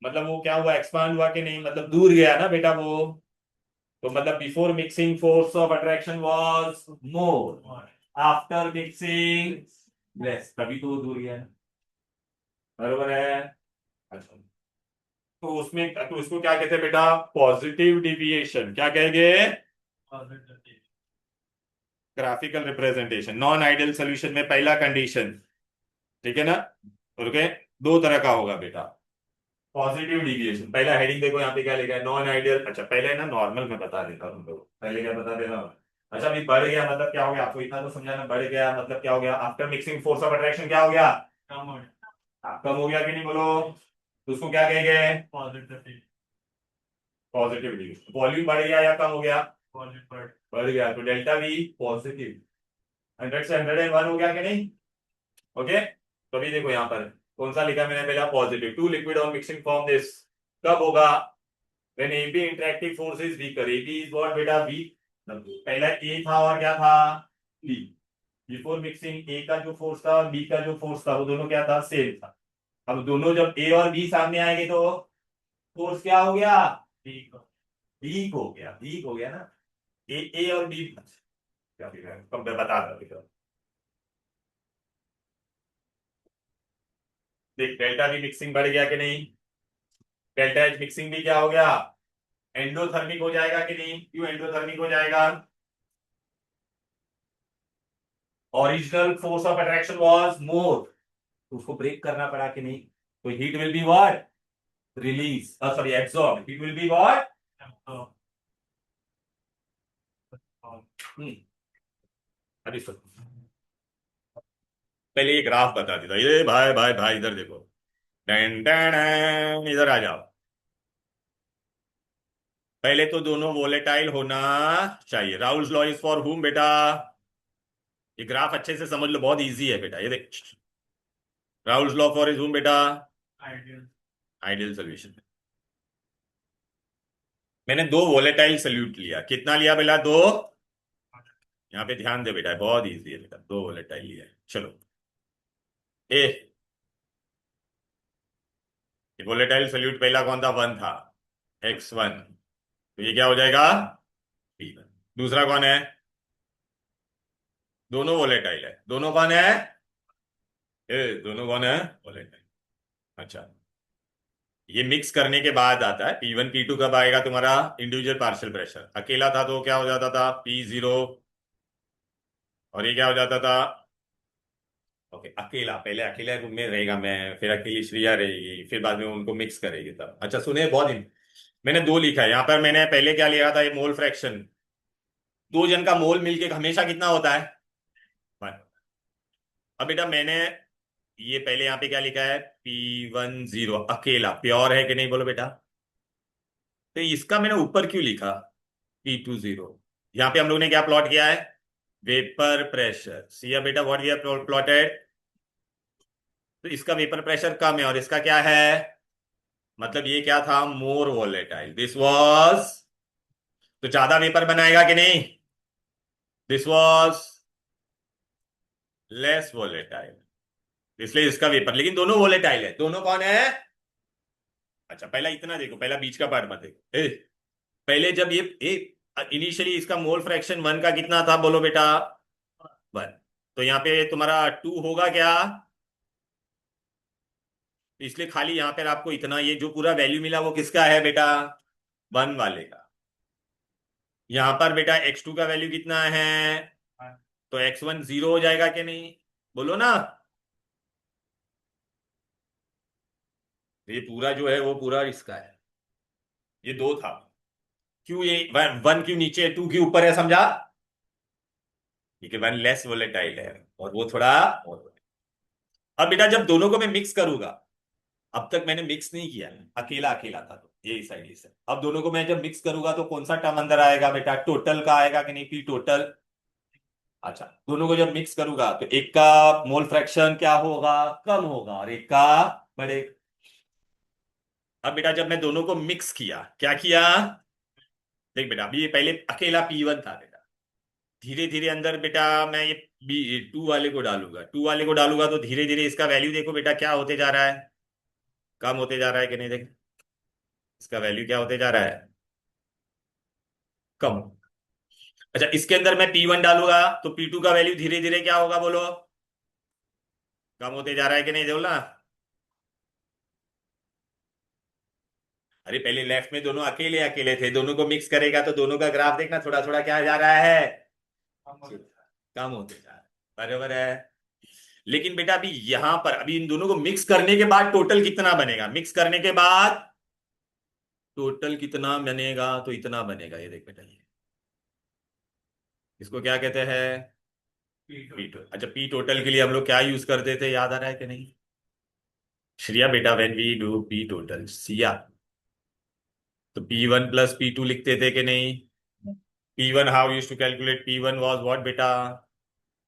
मतलब वो क्या हुआ, एक्सपांड हुआ कि नहीं, मतलब दूर गया ना बेटा वो। तो मतलब before mixing force of attraction was more, after mixing less, तभी तो वो दूर गया ना। बरोबर है। अच्छा, तो उसमें तो उसको क्या कहते हैं बेटा? Positive deviation. क्या कहेंगे? Graphical representation. Non ideal solution में पहला कंडीशन, ठीक है ना? ओके, दो तरह का होगा बेटा। पॉजिटिव डिविएशन, पहला हेडिंग देखो यहाँ पे क्या लिखा है, नॉन आइडियल। अच्छा पहले ना नॉर्मल में बता देता हूँ तुमको, पहले क्या बता देता हूँ। अच्छा अभी बढ़ गया मतलब क्या हो गया, आपको इतना तो समझाना, बढ़ गया मतलब क्या हो गया, after mixing force of attraction क्या हो गया? कम हो गया कि नहीं बोलो? तो उसको क्या कहेंगे? Positive deviation. वॉल्यूम बढ़ गया या कम हो गया? बढ़ गया, तो डेल्टा वी पॉजिटिव। 100 से 101 हो गया कि नहीं? ओके, तो अभी देखो यहाँ पर कौन सा लिखा मैंने पहला, positive. Two liquid on mixing form this, कब होगा? When AB interactive force is weaker. AB is what बेटा? वीक। पहला A था और क्या था? B। बिफोर मिक्सिंग A का जो फोर्स था और B का जो फोर्स था वो दोनों क्या था? सेम था। अब दोनों जब A और B सामने आएंगे तो फोर्स क्या हो गया? वीक हो गया, वीक हो गया ना। ए और बी, क्या कब मैं बता रहा। देख डेल्टा भी मिक्सिंग बढ़ गया कि नहीं? डेल्टा एच मिक्सिंग भी क्या हो गया? एंडोथर्मिक हो जाएगा कि नहीं? क्यों एंडोथर्मिक हो जाएगा? Original force of attraction was more, तो उसको ब्रेक करना पड़ा कि नहीं? तो heat will be what? Release, sorry absorb. Heat will be what? अभी सुन, पहले ये ग्राफ बता देता, ये भाई भाई भाई इधर देखो। डन डन डन, इधर आ जाओ। पहले तो दोनों वोलेटाइल होना चाहिए। राउल्स लॉ इज फॉर हुम बेटा? ये ग्राफ अच्छे से समझ लो, बहुत इजी है बेटा, ये देख। राउल्स लॉ फॉर इज हुम बेटा? Ideal solution. मैंने दो वोलेटाइल सोल्यूट लिया, कितना लिया बेटा? दो। यहाँ पे ध्यान दे बेटा, बहुत इजी है बेटा, दो वोलेटाइल लिया है। चलो, ए वोलेटाइल सोल्यूट पहला कौन था? वन था, X1। तो ये क्या हो जाएगा? P1। दूसरा कौन है? दोनों वोलेटाइल है, दोनों कौन है? दोनों कौन है? वोलेटाइल। अच्छा, ये मिक्स करने के बाद आता है P1 P2, कब आएगा तुम्हारा? Individual partial pressure. अकेला था तो क्या हो जाता था? P0। और ये क्या हो जाता था? ओके, अकेला, पहले अकेला रूम में रहेगा मैं, फिर अकेली श्रिया रहेगी, फिर बाद में उनको मिक्स करेगी तब। अच्छा सुनिए, मैंने दो लिखा है यहाँ पर। मैंने पहले क्या लिखा था? ये मोल फ्रैक्शन। दो जन का मोल मिलके हमेशा कितना होता है? वन। अब बेटा मैंने ये पहले यहाँ पे क्या लिखा है? P10 अकेला, प्योर है कि नहीं बोलो बेटा? तो इसका मैंने ऊपर क्यों लिखा P20? यहाँ पे हम लोग ने क्या प्लॉट किया है? Vapour pressure. सी बेटा, व्हाट वी हैव प्लॉटेड? तो इसका वेपर प्रेशर कम है और इसका क्या है? मतलब ये क्या था? मोर वोलेटाइल, दिस वाज। तो ज्यादा वेपर बनाएगा कि नहीं? दिस वाज लेस वोलेटाइल, इसलिए इसका वेपर। लेकिन दोनों वोलेटाइल है, दोनों कौन है? अच्छा पहला इतना देखो, पहला बीच का पार्ट मत देखो। पहले जब ये इनिशियली इसका मोल फ्रैक्शन वन का कितना था बोलो बेटा? वन। तो यहाँ पे तुम्हारा टू होगा क्या? इसलिए खाली यहाँ पर आपको इतना, ये जो पूरा वैल्यू मिला वो किसका है बेटा? वन वाले का। यहाँ पर बेटा X2 का वैल्यू कितना है? तो X1 जीरो हो जाएगा कि नहीं? बोलो ना। ये पूरा जो है वो पूरा इसका है। ये दो था, क्यों ये वन क्यों नीचे, टू क्यों ऊपर है, समझा? क्योंकि वन लेस वोलेटाइल है और वो थोड़ा और। अब बेटा जब दोनों को मैं मिक्स करूंगा, अब तक मैंने मिक्स नहीं किया, अकेला अकेला था, तो ये साइड ये साइड। अब दोनों को मैं जब मिक्स करूंगा तो कौन सा टर्म अंदर आएगा बेटा? टोटल का आएगा कि नहीं? P total. अच्छा, दोनों को जब मिक्स करूंगा तो एक का मोल फ्रैक्शन क्या होगा? कम होगा, और एक का बढ़े। अब बेटा जब मैं दोनों को मिक्स किया, क्या किया? देख बेटा, अभी ये पहले अकेला P1 था बेटा, धीरे धीरे अंदर बेटा मैं ये बी टू वाले को डालूंगा, टू वाले को डालूंगा तो धीरे धीरे इसका वैल्यू देखो बेटा क्या होते जा रहा है, कम होते जा रहा है कि नहीं, देख इसका वैल्यू क्या होते जा रहा है, कम। अच्छा इसके अंदर मैं P1 डालूंगा तो P2 का वैल्यू धीरे धीरे क्या होगा बोलो, कम होते जा रहा है कि नहीं बोलना। अरे पहले लेफ्ट में दोनों अकेले अकेले थे, दोनों को मिक्स करेगा तो दोनों का ग्राफ देखना थोड़ा थोड़ा क्या जा रहा है, कम होते जा रहा है, बराबर है। लेकिन बेटा अभी यहां पर अभी इन दोनों को मिक्स करने के बाद टोटल कितना बनेगा, मिक्स करने के बाद टोटल कितना बनेगा, तो इतना बनेगा, ये देख बेटा, ये इसको क्या कहते हैं, पी टोटल। अच्छा पी टोटल के लिए हम लोग क्या यूज करते थे, याद आ रहा है कि नहीं श्रिया बेटा, when we do P total सिया, तो P1 प्लस P2 लिखते थे कि नहीं। P1 how use to calculate, P1 was what बेटा,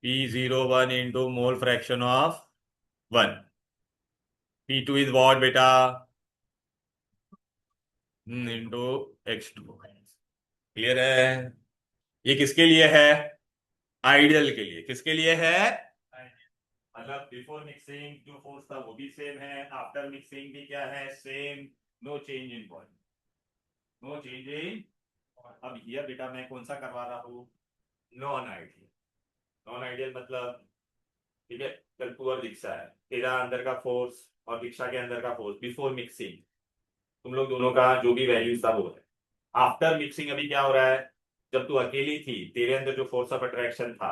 P01 into mole fraction of 1, P2 is what बेटा, इंटू X2। क्लियर है, ये किसके लिए है, आइडियल के लिए, किसके लिए है, मतलब बिफोर मिक्सिंग जो फोर्स था वो भी सेम है, आफ्टर मिक्सिंग भी क्या है same, no change in body, no change in. अब हियर बेटा मैं कौन सा करवा रहा हूँ, नॉन आइडियल, नॉन आइडियल मतलब ठीक है, कल तू और दीक्षा है, तेरा अंदर का फोर्स और दीक्षा के अंदर का फोर्स बिफोर मिक्सिंग तुम लोग दोनों का जो भी वैल्यू था वो है। आफ्टर मिक्सिंग अभी क्या हो रहा है, जब तू अकेली थी तेरे अंदर जो फोर्स ऑफ अट्रैक्शन था,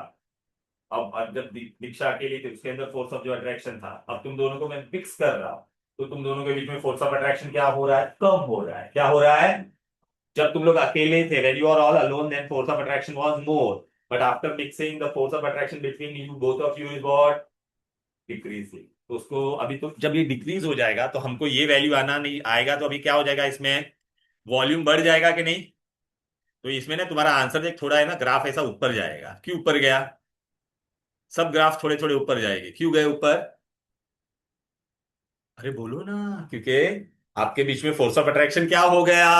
अब जब दीक्षा अकेली थी उसके अंदर फोर्स ऑफ जो अट्रैक्शन था, अब तुम दोनों को मैं मिक्स कर रहा हूं तो तुम दोनों के बीच में फोर्स ऑफ अट्रैक्शन क्या हो रहा है, कम हो रहा है, क्या हो रहा है। जब तुम लोग अकेले थे when you are all alone then force of attraction was more, but after mixing the force of attraction between you both of you is what, decreasing। तो उसको अभी तो जब ये डिक्रीज हो जाएगा तो हमको ये वैल्यू आना नहीं आएगा, तो अभी क्या हो जाएगा इसमें, वॉल्यूम बढ़ जाएगा कि नहीं। तो इसमें ना तुम्हारा आंसर देख थोड़ा है ना, ग्राफ ऐसा ऊपर जाएगा, क्यों ऊपर गया, सब ग्राफ थोड़े थोड़े ऊपर जाएंगे, क्यों गए ऊपर, अरे बोलो ना, क्योंकि आपके बीच में फोर्स ऑफ अट्रैक्शन क्या हो गया,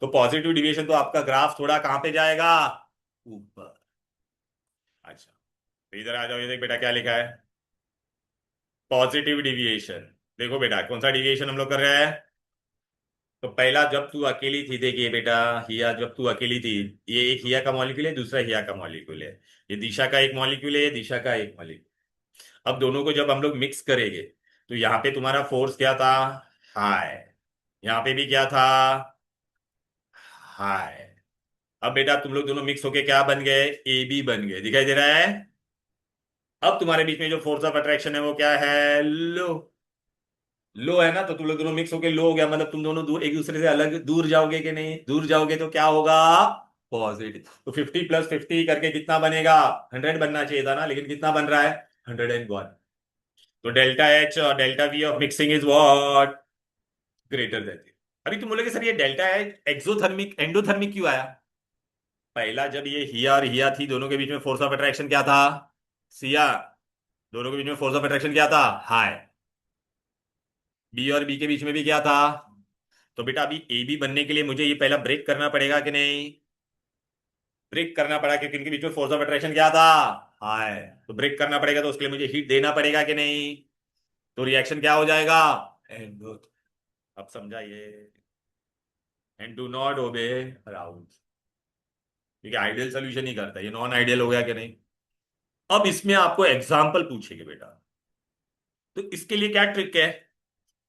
तो पॉजिटिव डिविएशन तो आपका ग्राफ थोड़ा कहां पे जाएगा, ऊपर। अच्छा तो इधर आ जाओ, ये देख बेटा क्या लिखा है, पॉजिटिव डिविएशन। देखो बेटा कौन सा डिविएशन हम लोग कर रहे हैं, तो पहला जब तू अकेली थी, देखिए बेटा हिया जब तू अकेली थी, ये एक हिया का मॉलिक्यूल है, दूसरा हिया का मॉलिक्यूल है, ये दिशा का एक मॉलिक्यूल है, ये दिशा का एक मॉलिक्यूल। अब दोनों को जब हम लोग मिक्स करेंगे तो यहाँ पे तुम्हारा फोर्स क्या था, हाई, यहाँ पे भी क्या था, हाई। अब बेटा तुम लोग दोनों मिक्स होके क्या बन गए, ए बी बन गए, दिखाई दे रहा है। अब तुम्हारे बीच में जो फोर्स ऑफ अट्रैक्शन है वो क्या है, लो, लो है ना, तो तुम लोग दोनों मिक्स होके लो हो गया, मतलब तुम दोनों दूर एक दूसरे से अलग दूर जाओगे कि नहीं, दूर जाओगे तो क्या होगा, पॉजिटिव। तो 50 + 50 करके कितना बनेगा, 100 बनना चाहिए था ना, लेकिन कितना बन रहा है, 101। तो डेल्टा एच और delta we of mixing is what, greater than. अभी तुम बोलोगे सर ये डेल्टा एच एक्सोथर्मिक एंडोथर्मिक क्यों आया, पहला जब ये हिया और हिया थी दोनों के बीच में फोर्स ऑफ अट्रैक्शन क्या था, सिया, दोनों के बीच में फोर्स ऑफ अट्रैक्शन क्या था, हाई। बी और बी के बीच में भी क्या था, तो बेटा अभी ए बी बनने के लिए मुझे ये पहला ब्रेक करना पड़ेगा कि नहीं, ब्रेक करना पड़ा क्योंकि इनके बीच में फोर्स ऑफ अट्रैक्शन क्या था, हाई। तो ब्रेक करना पड़ेगा तो उसके लिए मुझे हीट देना पड़ेगा कि नहीं, तो रिएक्शन क्या हो जाएगा, एंड अब समझाइए, and do not obey around, क्योंकि आइडियल सोल्यूशन ही करता है, ये नॉन आइडियल हो गया कि नहीं। अब इसमें आपको एग्जाम्पल पूछेंगे बेटा, तो इसके लिए क्या ट्रिक है,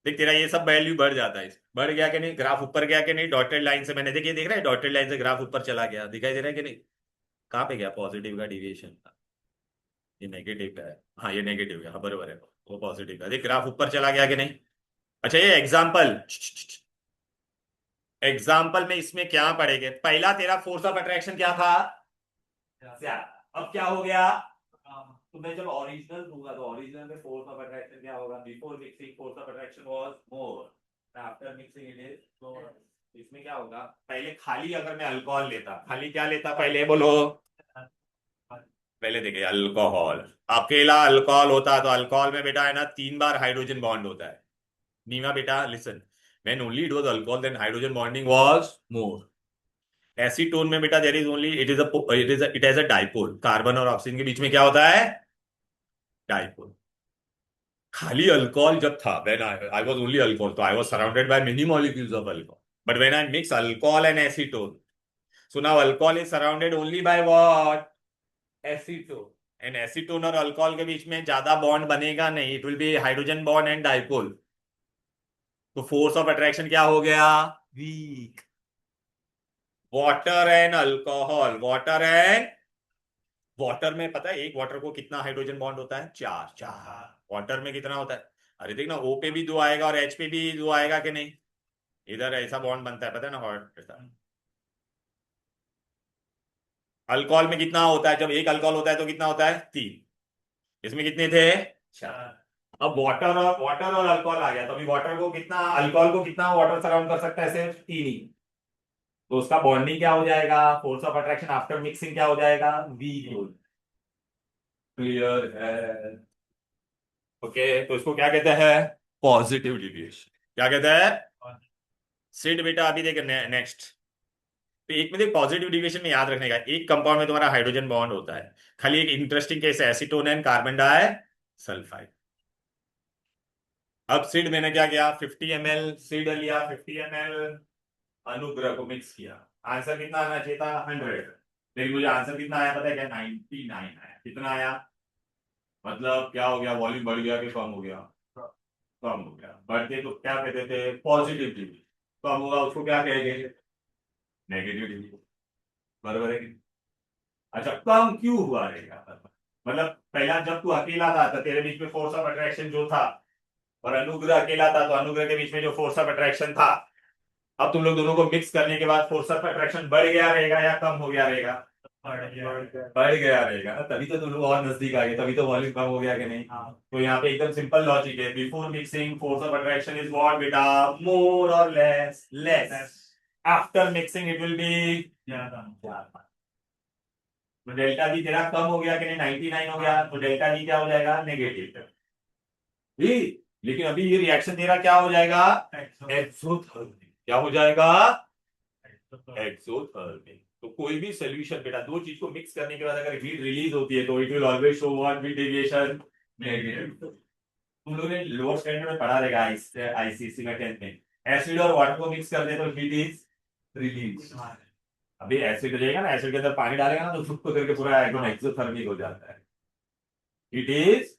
देख तेरा ये सब वैल्यू बढ़ जाता है, बढ़ गया कि नहीं, ग्राफ ऊपर गया कि नहीं, डॉटेड लाइन से मैंने देखिए देख रहा है, डॉटेड लाइन से ग्राफ ऊपर चला गया, दिखाई दे रहा है कि नहीं, कहाँ पे गया, पॉजिटिव का डिविएशन, ये नेगेटिव का है, हाँ ये नेगेटिव है, हाँ बराबर है, वो पॉजिटिव का, देख ग्राफ ऊपर चला गया कि नहीं। अच्छा ये एग्जाम्पल, एग्जाम्पल में इसमें क्या पढ़ेंगे, पहला तेरा फोर्स ऑफ अट्रैक्शन क्या था, अब क्या हो गया, तो मैं जब ओरिजिनल दूंगा तो ओरिजिनल में फोर्स ऑफ अट्रैक्शन क्या होगा, before mixing force of attraction was more, after mixing it is more. इसमें क्या होगा, पहले खाली अगर मैं अल्कोहल लेता, खाली क्या लेता पहले बोलो, पहले देखिए अल्कोहल, अकेला अल्कोहल होता तो अल्कोहल में बेटा है ना 3 बार हाइड्रोजन बॉन्ड होता है, नीमा बेटा listen, when only it was alcohol then hydrogen bonding was more, acetone में बेटा there is only it has a dipole, carbon और ऑक्सीजन के बीच में क्या होता है, डाइपोल। खाली अल्कोहल जब था, when I was only alcohol, तो I was surrounded by many molecules of alcohol, but when I mix alcohol and acetone, so now alcohol is surrounded only by what, acetone. And acetone और अल्कोहल के बीच में ज्यादा बॉन्ड बनेगा नहीं, it will be hydrogen bond and dipole. तो फोर्स ऑफ अट्रैक्शन क्या हो गया, weak. Water and alcohol, water में पता है एक वाटर को कितना हाइड्रोजन बॉन्ड होता है, चार। चार वाटर में कितना होता है, अरे देख ना, O पे भी दो आएगा और H पे भी दो आएगा कि नहीं, इधर ऐसा बॉन्ड बनता है, पता है ना, हॉट ऐसा। अल्कोहल में कितना होता है, जब एक अल्कोहल होता है तो कितना होता है, तीन। इसमें कितने थे, चार। अब वाटर और अल्कोहल आ गया, तो अभी वाटर को कितना, अल्कोहल को कितना वाटर सराउंड कर सकता है, सिर्फ तीन ही। तो उसका बॉन्डिंग क्या हो जाएगा, force of attraction after mixing क्या हो जाएगा, वी। क्लियर है। ओके, तो इसको क्या कहते हैं, पॉजिटिव डिविएशन। क्या कहते हैं, सिड बेटा अभी देख नेक्स्ट। तो एक में देख, पॉजिटिव डिविएशन में याद रखने का, एक कंपाउंड में तुम्हारा हाइड्रोजन बॉन्ड होता है, खाली एक इंटरेस्टिंग केस है, acetone and carbon disulphide. अब सिड मैंने क्या किया, 50 ml सिड लिया, 50 ml अनुग्रह को मिक्स किया। आंसर कितना आना चाहिए था, 100, लेकिन मुझे आंसर कितना आया पता है क्या, 99 आया। कितना आया, मतलब क्या हो गया, वॉल्यूम बढ़ गया कि कम हो गया, कम हो गया। बढ़ते तो क्या कहते थे, पॉजिटिव डिविएशन, कम होगा उसको क्या कहेंगे, नेगेटिव डिविएशन। बराबर है कि? अच्छा, कम क्यों हुआ रहेगा, मतलब पहला जब तू अकेला था तो तेरे बीच में फोर्स ऑफ अट्रैक्शन जो था, और अनुग्रह अकेला था तो अनुग्रह के बीच में जो फोर्स ऑफ अट्रैक्शन था, अब तुम लोग दोनों को मिक्स करने के बाद फोर्स ऑफ अट्रैक्शन बढ़ गया रहेगा या कम हो गया रहेगा, बढ़ गया रहेगा ना, तभी तो तुम लोग और नजदीक आ गए, तभी तो वॉल्यूम कम हो गया कि नहीं। तो यहाँ पे एकदम सिंपल लॉजिक है, before mixing force of attraction is what बेटा, मोर और less, less. After mixing it will B ज्यादा। तो डेल्टा जी तेरा कम हो गया कि नहीं, 99 हो गया, तो डेल्टा जी क्या हो जाएगा, नेगेटिव जी। लेकिन अभी ये रिएक्शन तेरा क्या हो जाएगा, एक्सोथर्मिक। क्या हो जाएगा, एक्सोथर्मिक। तो कोई भी सोल्यूशन बेटा, दो चीज को मिक्स करने के बाद अगर हीट रिलीज होती है तो it will always show what, heat deviation negative. तुम लोगों ने लोअर स्टैंडर्ड में पढ़ा रहेगा, आईसीसी में 10th में, एसिड और वाटर को मिक्स कर दे तो हीट इज रिलीज। अभी एसिड रहेगा ना, एसिड के अंदर पानी डालेगा ना तो उसको करके पूरा एकदम एक्सोथर्मिक हो जाता है, इट इज।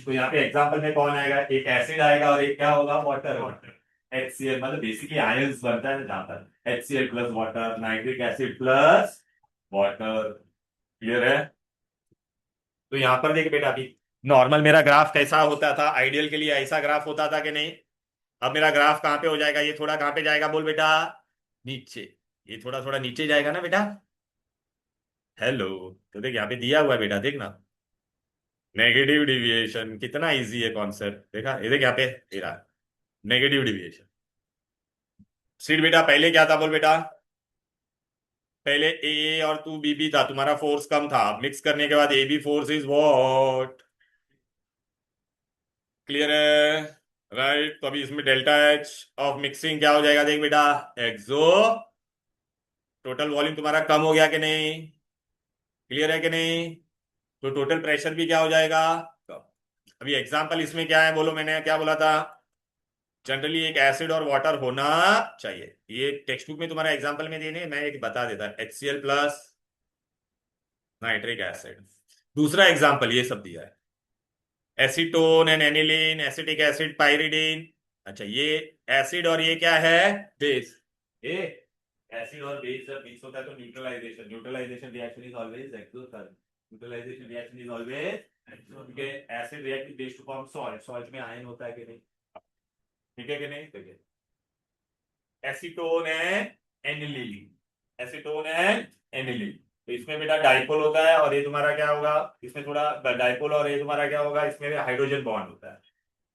तो यहाँ पे एग्जांपल में कौन आएगा, एक एसिड आएगा और एक क्या होगा, वाटर होगा। HCl मतलब बेसिकली आयंस बनता है जहां पर HCl plus water, nitric acid plus water. Clear है। तो यहां पर देख बेटा, अभी नॉर्मल मेरा ग्राफ कैसा होता था, आइडियल के लिए ऐसा ग्राफ होता था कि नहीं। अब मेरा ग्राफ कहाँ पे हो जाएगा, ये थोड़ा कहाँ पे जाएगा बोल बेटा, नीचे। ये थोड़ा थोड़ा नीचे जाएगा ना बेटा, हेलो। तो देख यहाँ पे दिया हुआ है बेटा, देख ना, नेगेटिव डिविएशन, कितना इजी है कॉन्सेप्ट, देखा ये देख यहाँ पे तेरा नेगेटिव डिविएशन। सीट बेटा पहले क्या था बोल बेटा, पहले ए और तू बी था, तुम्हारा फोर्स कम था, मिक्स करने के बाद A B force is what, clear है, राइट। तो अभी इसमें डेल्टा एच ऑफ मिक्सिंग क्या हो जाएगा, देख बेटा, एक्सो, टोटल वॉल्यूम तुम्हारा कम हो गया कि नहीं, क्लियर है कि नहीं। तो टोटल प्रेशर भी क्या हो जाएगा, कम। अभी एग्जांपल इसमें क्या है बोलो, मैंने क्या बोला था, जनरली एक एसिड और वाटर होना चाहिए, ये टेक्स्ट बुक में तुम्हारा एग्जांपल में देने, मैं एक बता देता, HCl प्लस नाइट्रिक एसिड। दूसरा एग्जांपल ये सब दिया है, acetone and aniline, acetic acid, pyridine. अच्छा ये एसिड और ये क्या है, बेस। ये एसिड और बेस जब मिक्स होता है तो neutralization, neutralization reaction is always exothermic, neutralization reaction is always, क्योंकि acid react with base to form salt, salt में आयन होता है कि नहीं, ठीक है कि नहीं। ठीक है, acetone and aniline, acetone and aniline, तो इसमें बेटा डाइपोल होता है और ये तुम्हारा क्या होगा, इसमें थोड़ा डाइपोल, और ये तुम्हारा क्या होगा, इसमें हाइड्रोजन बॉन्ड होता है।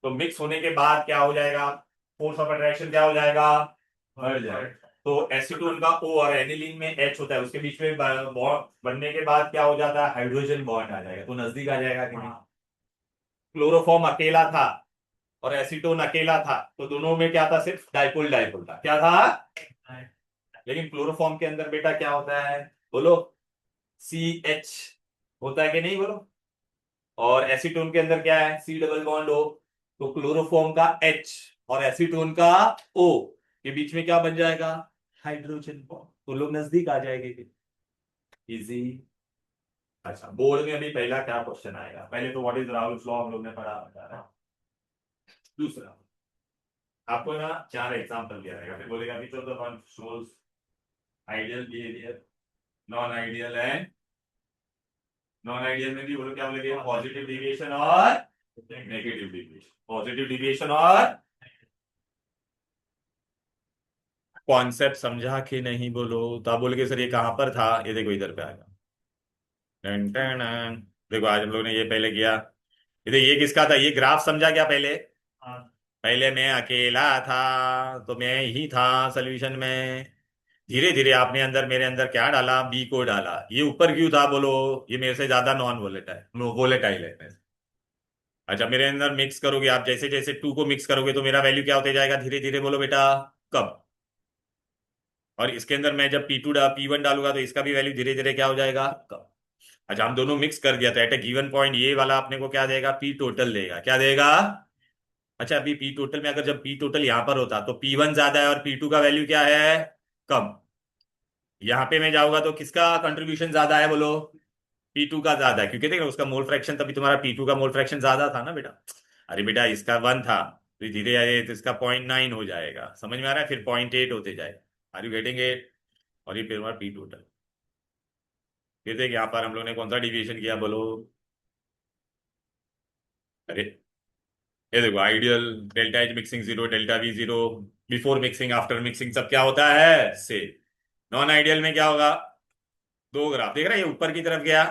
तो मिक्स होने के बाद क्या हो जाएगा, फोर्स ऑफ अट्रैक्शन क्या हो जाएगा, बढ़ जाएगा। तो एसीटोन का O और एनिलीन में H होता है, उसके बीच में बॉन्ड बनने के बाद क्या हो जाता है, हाइड्रोजन बॉन्ड आ जाएगा, तो नजदीक आ जाएगा कि नहीं। क्लोरोफॉर्म अकेला था और एसीटोन अकेला था, तो दोनों में क्या था, सिर्फ डाइपोल डाइपोल था, क्या था, लेकिन क्लोरोफॉर्म के अंदर बेटा क्या होता है बोलो, CH होता है कि नहीं बोलो। और एसीटोन के अंदर क्या है, C डबल बॉन्ड O। तो क्लोरोफॉर्म का H और एसीटोन का O के बीच में क्या बन जाएगा, हाइड्रोजन बॉन्ड। तो लोग नजदीक आ जाएंगे, इजी। अच्छा, बोर्ड में अभी पहला क्या क्वेश्चन आएगा, पहले तो व्हाट इज राहुल्स लॉ हम लोग ने पढ़ा बता रहा। दूसरा आपको ना 4 एग्जांपल दिया रहेगा, फिर बोलेगा which of the one shows ideal behaviour, non ideal and, non ideal में भी बोलो क्या बोलेंगे, पॉजिटिव डिविएशन और नेगेटिव डिविएशन, पॉजिटिव डिविएशन और। कॉन्सेप्ट समझा कि नहीं बोलो, तो आप बोलोगे सर ये कहां पर था, ये देखो इधर पे आएगा। टन टन टन। देखो आज हम लोग ने ये पहले किया, ये देखो ये किसका था, ये ग्राफ समझा क्या पहले। हाँ। पहले मैं अकेला था, तो मैं ही था सोल्यूशन में। धीरे धीरे आपने अंदर मेरे अंदर क्या डाला, बी को डाला। ये ऊपर क्यों था बोलो, ये मेरे से ज्यादा नॉन वोलेटाइल वोलेटाइल है मेरे से। अच्छा, मेरे अंदर मिक्स करोगे आप, जैसे जैसे टू को मिक्स करोगे तो मेरा वैल्यू क्या होते जाएगा धीरे धीरे बोलो बेटा, कब। और इसके अंदर मैं जब P1 डालूंगा तो इसका भी वैल्यू धीरे धीरे क्या हो जाएगा, कम। अच्छा, हम दोनों मिक्स कर दिया तो एट ए गिवन पॉइंट ये वाला अपने को क्या देगा, पी टोटल देगा, क्या देगा। अच्छा, अभी पी टोटल में अगर जब पी टोटल यहां पर होता तो P1 ज्यादा है और P2 का वैल्यू क्या है, कम। यहां पे मैं जाऊंगा तो किसका कंट्रीब्यूशन ज्यादा है बोलो, P2 का ज्यादा है, क्योंकि देखो उसका मोल फ्रैक्शन, तभी तुम्हारा P2 का मोल फ्रैक्शन ज्यादा था ना बेटा। अरे बेटा इसका 1 था, तो धीरे आए तो इसका 0.9 हो जाएगा, समझ में आ रहा है, फिर 0.8 होते जाए। Are you getting it. और ये फिर हमारा पी टोटल। फिर देख यहाँ पर हम लोग ने कौन सा डिविएशन किया बोलो। अरे ये देखो ideal, delta H mixing zero, delta we zero, before mixing after mixing सब क्या होता है से। नॉन आइडियल में क्या होगा, दो ग्राफ देख रहा है, ये ऊपर की तरफ गया।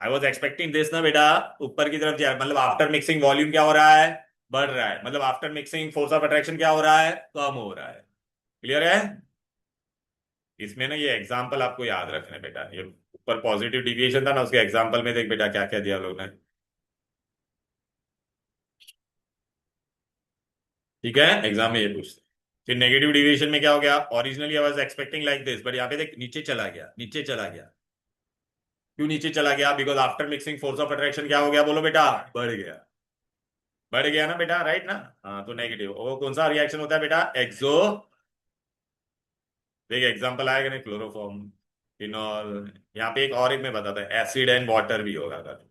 आई वॉज एक्सपेक्टिंग दिस ना बेटा, ऊपर की तरफ जाए, मतलब आफ्टर मिक्सिंग वॉल्यूम क्या हो रहा है, बढ़ रहा है, मतलब after mixing force of attraction क्या हो रहा है, कम हो रहा है। क्लियर है। इसमें ना ये एग्जाम्पल आपको याद रखना है बेटा, ये ऊपर पॉजिटिव डिविएशन था ना, उसके एग्जाम्पल में देख बेटा क्या क्या दिया लोग ने। ठीक है, एग्जाम में ये पूछते हैं। फिर नेगेटिव डिविएशन में क्या हो गया, originally I was expecting like this, but यहाँ पे देख नीचे चला गया, नीचे चला गया। क्यों नीचे चला गया, because after mixing force of attraction क्या हो गया बोलो बेटा, बढ़ गया। बढ़ गया ना बेटा, राइट ना। हाँ, तो नेगेटिव, वो कौन सा रिएक्शन होता है बेटा, एक्सो। देखिए एग्जांपल आएगा नहीं, क्लोरोफॉर्म, फिनॉल। यहाँ पे एक और एक में बताता है, एसिड एंड वाटर भी होगा अगर,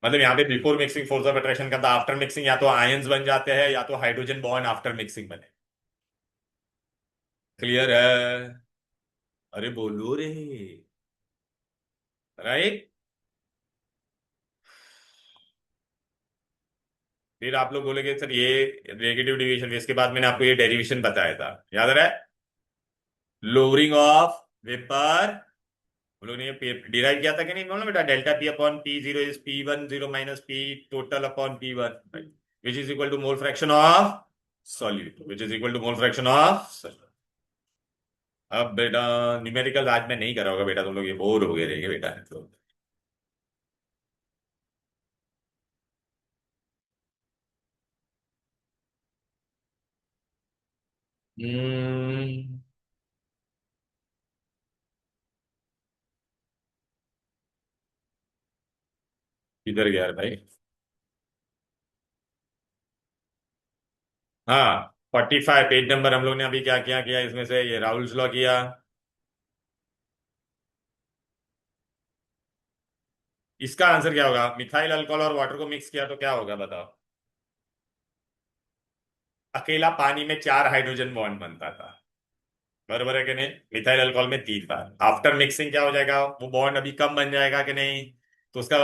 मतलब यहाँ पे before mixing force of attraction का था, आफ्टर मिक्सिंग या तो आयंस बन जाते हैं या तो हाइड्रोजन बॉन्ड आफ्टर मिक्सिंग बने। क्लियर है। अरे बोलो रे, राइट। फिर आप लोग बोलेंगे सर ये नेगेटिव डिविएशन, इसके बाद मैंने आपको ये डेरिवेशन बताया था, याद रहा है, लोअरिंग ऑफ वेपर। हम लोग ने ये डिराइव किया था कि नहीं बोलो बेटा, delta P upon P zero is P1 zero minus P total upon P1, which is equal to mole fraction of solute, which is equal to mole fraction of. अब बेटा न्यूमेरिकल आज मैं नहीं करा होगा बेटा, तुम लोग ये बोर हो गए रहेंगे बेटा तो। हम्म, किधर गया रे भाई। हाँ, 45 पेज नंबर हम लोग ने अभी क्या क्या किया इसमें से, ये राहुल्स लॉ किया। इसका आंसर क्या होगा, मिथाइल अल्कोहल और वाटर को मिक्स किया तो क्या होगा बताओ। अकेला पानी में 4 हाइड्रोजन बॉन्ड बनता था, बराबर है कि नहीं। मिथाइल अल्कोहल में 3 बार, आफ्टर मिक्सिंग क्या हो जाएगा, वो बॉन्ड अभी कम बन जाएगा कि नहीं। तो उसका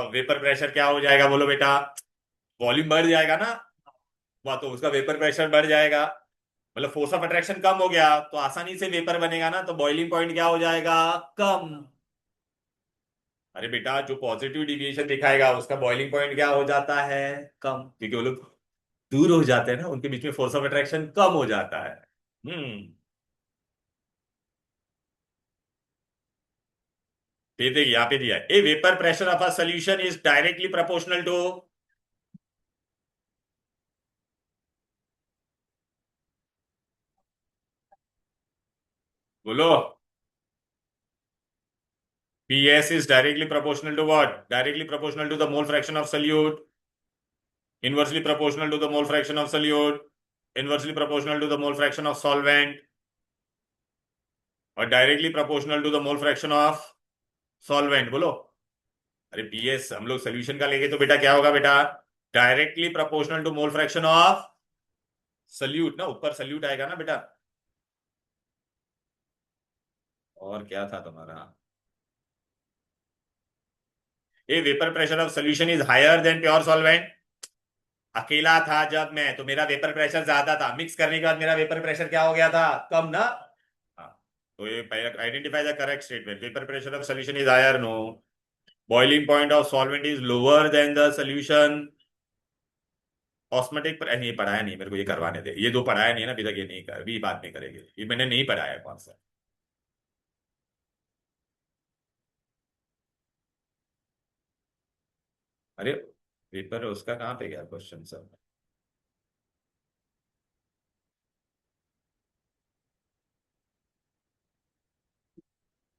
वेपर प्रेशर क्या हो जाएगा बोलो बेटा, वॉल्यूम बढ़ जाएगा ना। वह तो उसका वेपर प्रेशर बढ़ जाएगा, मतलब फोर्स ऑफ अट्रैक्शन कम हो गया तो आसानी से वेपर बनेगा ना, तो बॉइलिंग पॉइंट क्या हो जाएगा, कम। अरे बेटा जो पॉजिटिव डिविएशन दिखाएगा उसका बॉइलिंग पॉइंट क्या हो जाता है, कम, क्योंकि वो लोग दूर हो जाते हैं ना, उनके बीच में फोर्स ऑफ अट्रैक्शन कम हो जाता है। हम्म। ये देखिए यहाँ पे दिया है, a vapour pressure of a solution is directly proportional to. बोलो। PS is directly proportional to what? Directly proportional to the mole fraction of solute, inversely proportional to the mole fraction of solute, inversely proportional to the mole fraction of solvent, और directly proportional to the mole fraction of solvent. बोलो। अरे PS हम लोग सोल्यूशन का लेंगे तो बेटा क्या होगा बेटा? Directly proportional to mole fraction of solute ना, ऊपर सल्यूट आएगा ना बेटा। और क्या था तुम्हारा? A vapour pressure of solution is higher than pure solvent. अकेला था जब मैं, तो मेरा वेपर प्रेशर ज्यादा था, मिक्स करने के बाद मेरा वेपर प्रेशर क्या हो गया था? कम ना। हाँ। तो ये identify the correct statement. Vapour pressure of solution is higher, no. Boiling point of solvent is lower than the solution. Osmotic पर नहीं पढ़ाया, नहीं मेरे को ये करवाने दे, ये दो पढ़ाया नहीं है ना अभी तक, ये नहीं कर, भी बात नहीं करेंगे, ये मैंने नहीं पढ़ाया कौन सा। अरे पेपर उसका कहाँ पे गया क्वेश्चन सब?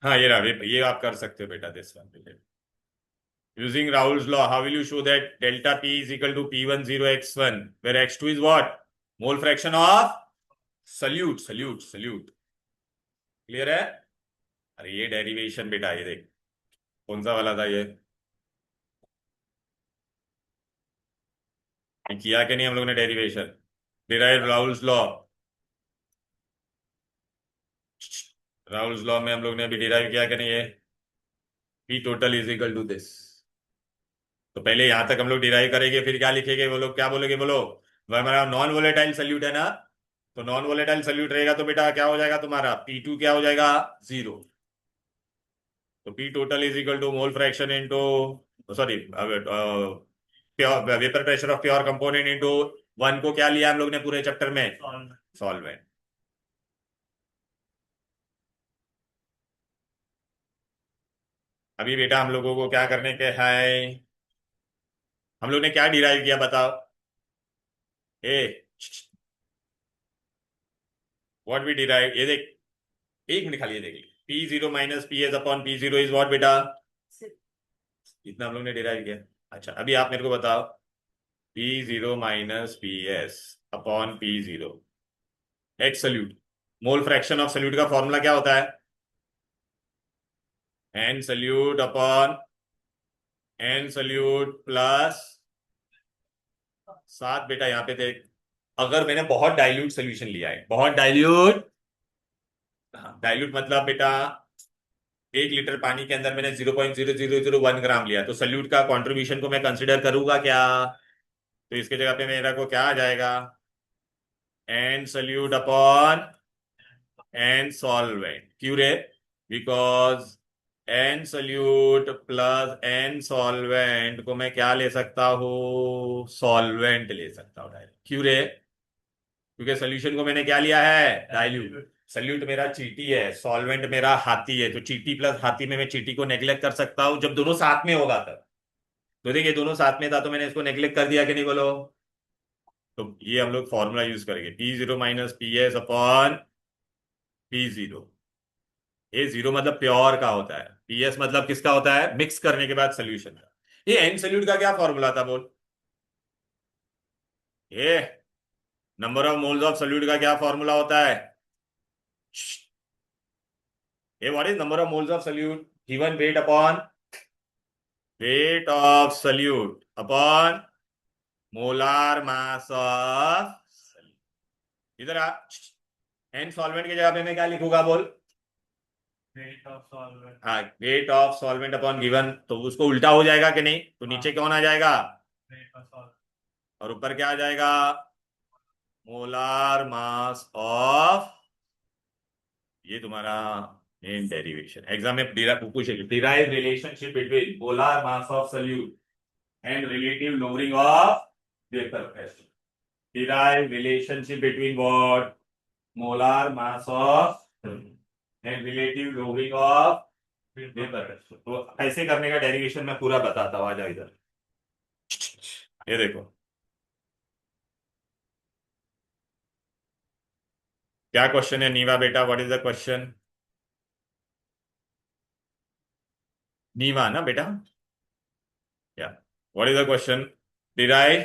हाँ ये रहा, ये आप कर सकते हो बेटा, this one. Using Raoult's law, how will you show that delta P is equal to P10 x1, where x2 is what? Mole fraction of solute, solute, solute. Clear है? अरे ये डेरिवेशन बेटा, ये देख कौन सा वाला था ये किया कि नहीं हम लोग ने derivation? Derive Raoult's law. Raoult's law में हम लोग ने अभी डिराइव किया कि नहीं ये? P total is equal to this. तो पहले यहां तक हम लोग डिराइव करेंगे, फिर क्या लिखेंगे? वो लोग क्या बोलेंगे? बोलो। वह हमारा नॉन वोलेटाइल सल्यूट है ना, तो नॉन वोलेटाइल सल्यूट रहेगा तो बेटा क्या हो जाएगा तुम्हारा? P2 क्या हो जाएगा? 0। तो P total is equal to mole fraction into, sorry, pure vapour pressure of pure component into one को क्या लिया हम लोग ने पूरे चैप्टर में? सॉल्वेंट। अभी बेटा हम लोगों को क्या करने के है? हम लोग ने क्या डिराइव किया बताओ? ए व्हाट वी डिराइव, ये देख, एक मिनट खाली ये देख। P0 minus P S upon P0 is what बेटा? इतना हम लोग ने डिराइव किया। अच्छा अभी आप मेरे को बताओ, P0 minus P S upon P0 X solute, mole fraction of solute का फॉर्मूला क्या होता है? N solute upon N solute plus सात। बेटा यहाँ पे देख, अगर मैंने बहुत डाइल्यूट सोल्यूशन लिया है, बहुत डाइल्यूट, डाइल्यूट मतलब बेटा 1 लीटर पानी के अंदर मैंने 0.0001 ग्राम लिया, तो सल्यूट का कंट्रीब्यूशन को मैं कंसिडर करूंगा क्या? तो इसके जगह पे मेरा को क्या आ जाएगा? N solute upon N solvent. क्यों रे? Because N solute plus N solvent को मैं क्या ले सकता हूँ? सॉल्वेंट ले सकता हूँ डायरेक्ट। क्यों रे? क्योंकि सोल्यूशन को मैंने क्या लिया है? डाइल्यूट। सल्यूट मेरा चीटी है, सॉल्वेंट मेरा हाथी है, तो चीटी प्लस हाथी में मैं चीटी को नेग्लेक्ट कर सकता हूं जब दोनों साथ में होगा तब। तो देखिए दोनों साथ में था तो मैंने इसको नेग्लेक्ट कर दिया कि नहीं? बोलो। तो ये हम लोग फॉर्मूला यूज करेंगे, P0 minus P S upon P0। ये जीरो मतलब प्योर का होता है, PS मतलब किसका होता है? मिक्स करने के बाद सोल्यूशन का। ये एन सोल्यूट का क्या फॉर्मूला था बोल? ये number of moles of solute का क्या फॉर्मूला होता है? ये what is number of moles of solute given weight upon weight of solute upon molar mass of solute. इधर आ। एन सॉल्वेंट की जगह पे मैं क्या लिखूंगा बोल? Weight of solvent. हाँ, weight of solvent upon given, तो उसको उल्टा हो जाएगा कि नहीं? तो नीचे कौन आ जाएगा? Weight of solvent. और ऊपर क्या आ जाएगा? Molar mass of. ये तुम्हारा मेन डेरिवेशन एग्जाम में पूछेगी, derive relationship between molar mass of solute and relative lowering of vapor pressure. Derive relationship between what? Molar mass of and relative lowering of vapor pressure. तो ऐसे करने का डेरिवेशन मैं पूरा बताता हूँ, आ जाओ इधर। ये देखो क्या क्वेश्चन है नीवा बेटा, व्हाट इज द क्वेश्चन? नीवा ना बेटा, या what is the question? Derive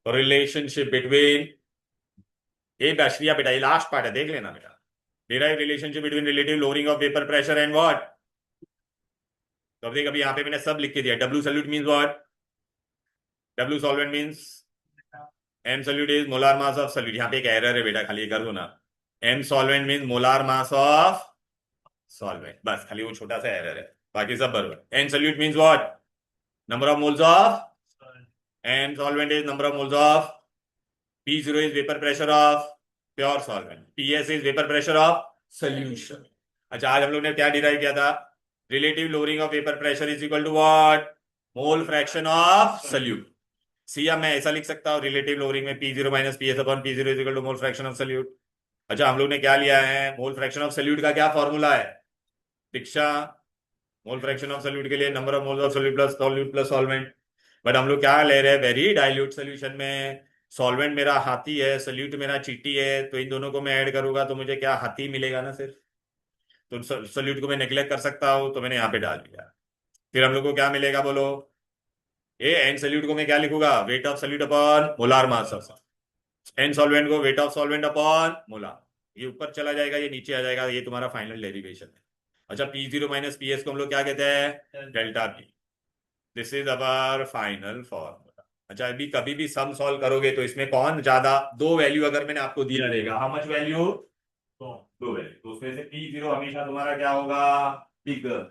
relationship between, ये बशरिया बेटा, ये लास्ट पार्ट है, देख लेना बेटा। Derive relationship between relative lowering of vapour pressure and what. तो अब देख, अभी यहाँ पे मैंने सब लिख के दिया। W solute means what? W solvent means M solute is molar mass of solute. यहाँ पे एक एरर है बेटा, खाली ये कर दो ना। M solvent means molar mass of solvent, बस खाली वो छोटा सा एरर है, बाकी सब बराबर। N solute means what? Number of moles of, N solvent is number of moles of, P0 is vapor pressure of pure solvent, PS is vapor pressure of solution। अच्छा, आज हम लोग ने क्या डिराइव किया था? Relative lowering of vapour pressure is equal to what? Mole fraction of solute. See, अब मैं ऐसा लिख सकता हूँ, रिलेटिव लोअरिंग में P0 minus PS upon P0 is equal to mole fraction of solute. अच्छा, हम लोग ने क्या लिया है? मोल फ्रैक्शन ऑफ सल्यूट का क्या फॉर्मूला है दीक्षा? मोल फ्रैक्शन ऑफ सॉल्यूट के लिए number of moles of solute plus solvent. But हम लोग क्या ले रहे हैं? वेरी डाइल्यूट सोल्यूशन में सॉल्वेंट मेरा हाथी है, सॉल्यूट मेरा चीटी है, तो इन दोनों को मैं ऐड करूंगा तो मुझे क्या हाथी मिलेगा ना सिर्फ। तो सॉल्यूट को मैं नेग्लेक्ट कर सकता हूं, तो मैंने यहाँ पे डाल दिया। फिर हम लोग को क्या मिलेगा बोलो? ये एन सॉल्यूट को मैं क्या लिखूंगा? Weight of solute upon molar mass of, N solvent को weight of solvent upon molar. ये ऊपर चला जाएगा, ये नीचे आ जाएगा, ये तुम्हारा फाइनल डेरिवेशन है। अच्छा, P0 माइनस PS को हम लोग क्या कहते हैं? Delta P। This is our final formula. अच्छा, अभी कभी भी सम सॉल्व करोगे तो इसमें कौन ज्यादा, दो वैल्यू अगर मैंने आपको दिया रहेगा, हाउ मच वैल्यू? दो वैल्यू, तो उसमें से P0 हमेशा तुम्हारा क्या होगा? बिगर।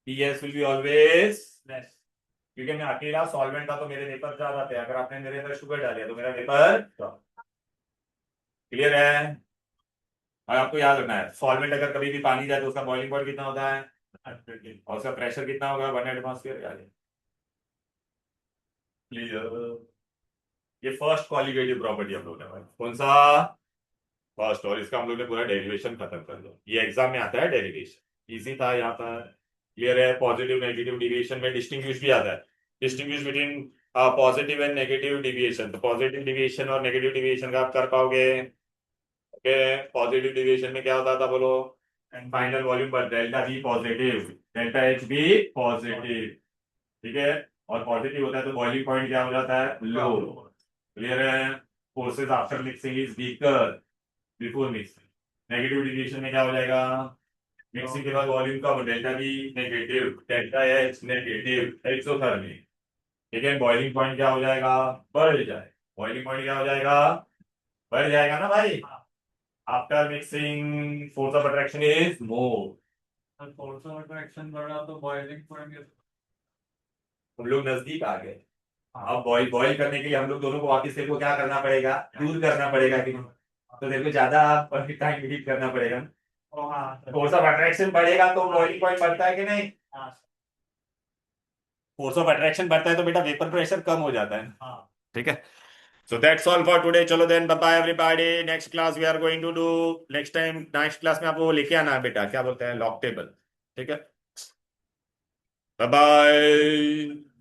PS will be always less, क्योंकि मैं अकेला सॉल्वेंट था तो मेरे वेपर ज्यादा थे। अगर आपने मेरे अंदर शुगर डाल दिया तो मेरा वेपर। क्लियर है? और आपको याद रखना है, सॉल्वेंट अगर कभी भी पानी जाए तो उसका बॉइलिंग पॉइंट कितना होता है? 100 और उसका प्रेशर कितना होगा? 1 एटमॉस्फेयर। याद है? क्लियर? ये फर्स्ट कॉलिगेटिव प्रॉपर्टी हम लोग ने, कौन सा? फर्स्ट। और इसका हम लोग ने पूरा डेरिवेशन खत्म कर दिया। ये एग्जाम में आता है डेरिवेशन, इजी था यहाँ पर। क्लियर है? पॉजिटिव नेगेटिव डिविएशन में डिस्टिंग्विश भी आता है, distinguish between positive and negative deviation. तो पॉजिटिव डिविएशन और नेगेटिव डिविएशन का आप कर पाओगे? ओके, पॉजिटिव डिविएशन में क्या होता था बोलो? एंड फाइनल वॉल्यूम पर delta B positive, delta H भी पॉजिटिव। ठीक है? और पॉजिटिव होता है तो बॉइलिंग पॉइंट क्या हो जाता है? लो। क्लियर है? Forces after mixing is weaker before mixing. Negative deviation में क्या हो जाएगा? मिक्सिंग के बाद वॉल्यूम का delta B negative, delta H negative, exothermic. ठीक है? बॉइलिंग पॉइंट क्या हो जाएगा? बढ़ जाए। बॉइलिंग पॉइंट क्या हो जाएगा? बढ़ जाएगा ना भाई। After mixing force of attraction is more. Force of attraction बढ़ा तो बॉइलिंग पॉइंट, हम लोग नजदीक आ गए। अब बॉईल बॉईल करने के लिए हम लोग दोनों को वापस तेरे को क्या करना पड़ेगा? दूर करना पड़ेगा कि नहीं? तो तेरे को ज्यादा टाइम हीट करना पड़ेगा। फोर्स ऑफ अट्रैक्शन बढ़ेगा तो बॉइलिंग पॉइंट बढ़ता है कि नहीं? फोर्स ऑफ अट्रैक्शन बढ़ता है तो बेटा वेपर प्रेशर कम हो जाता है। ठीक है? So that's all for today. चलो then, bye bye everybody. Next class we are going to do, next time next class में आपको वो लेके आना है बेटा, क्या बोलते हैं, लॉग टेबल। ठीक है? Bye bye.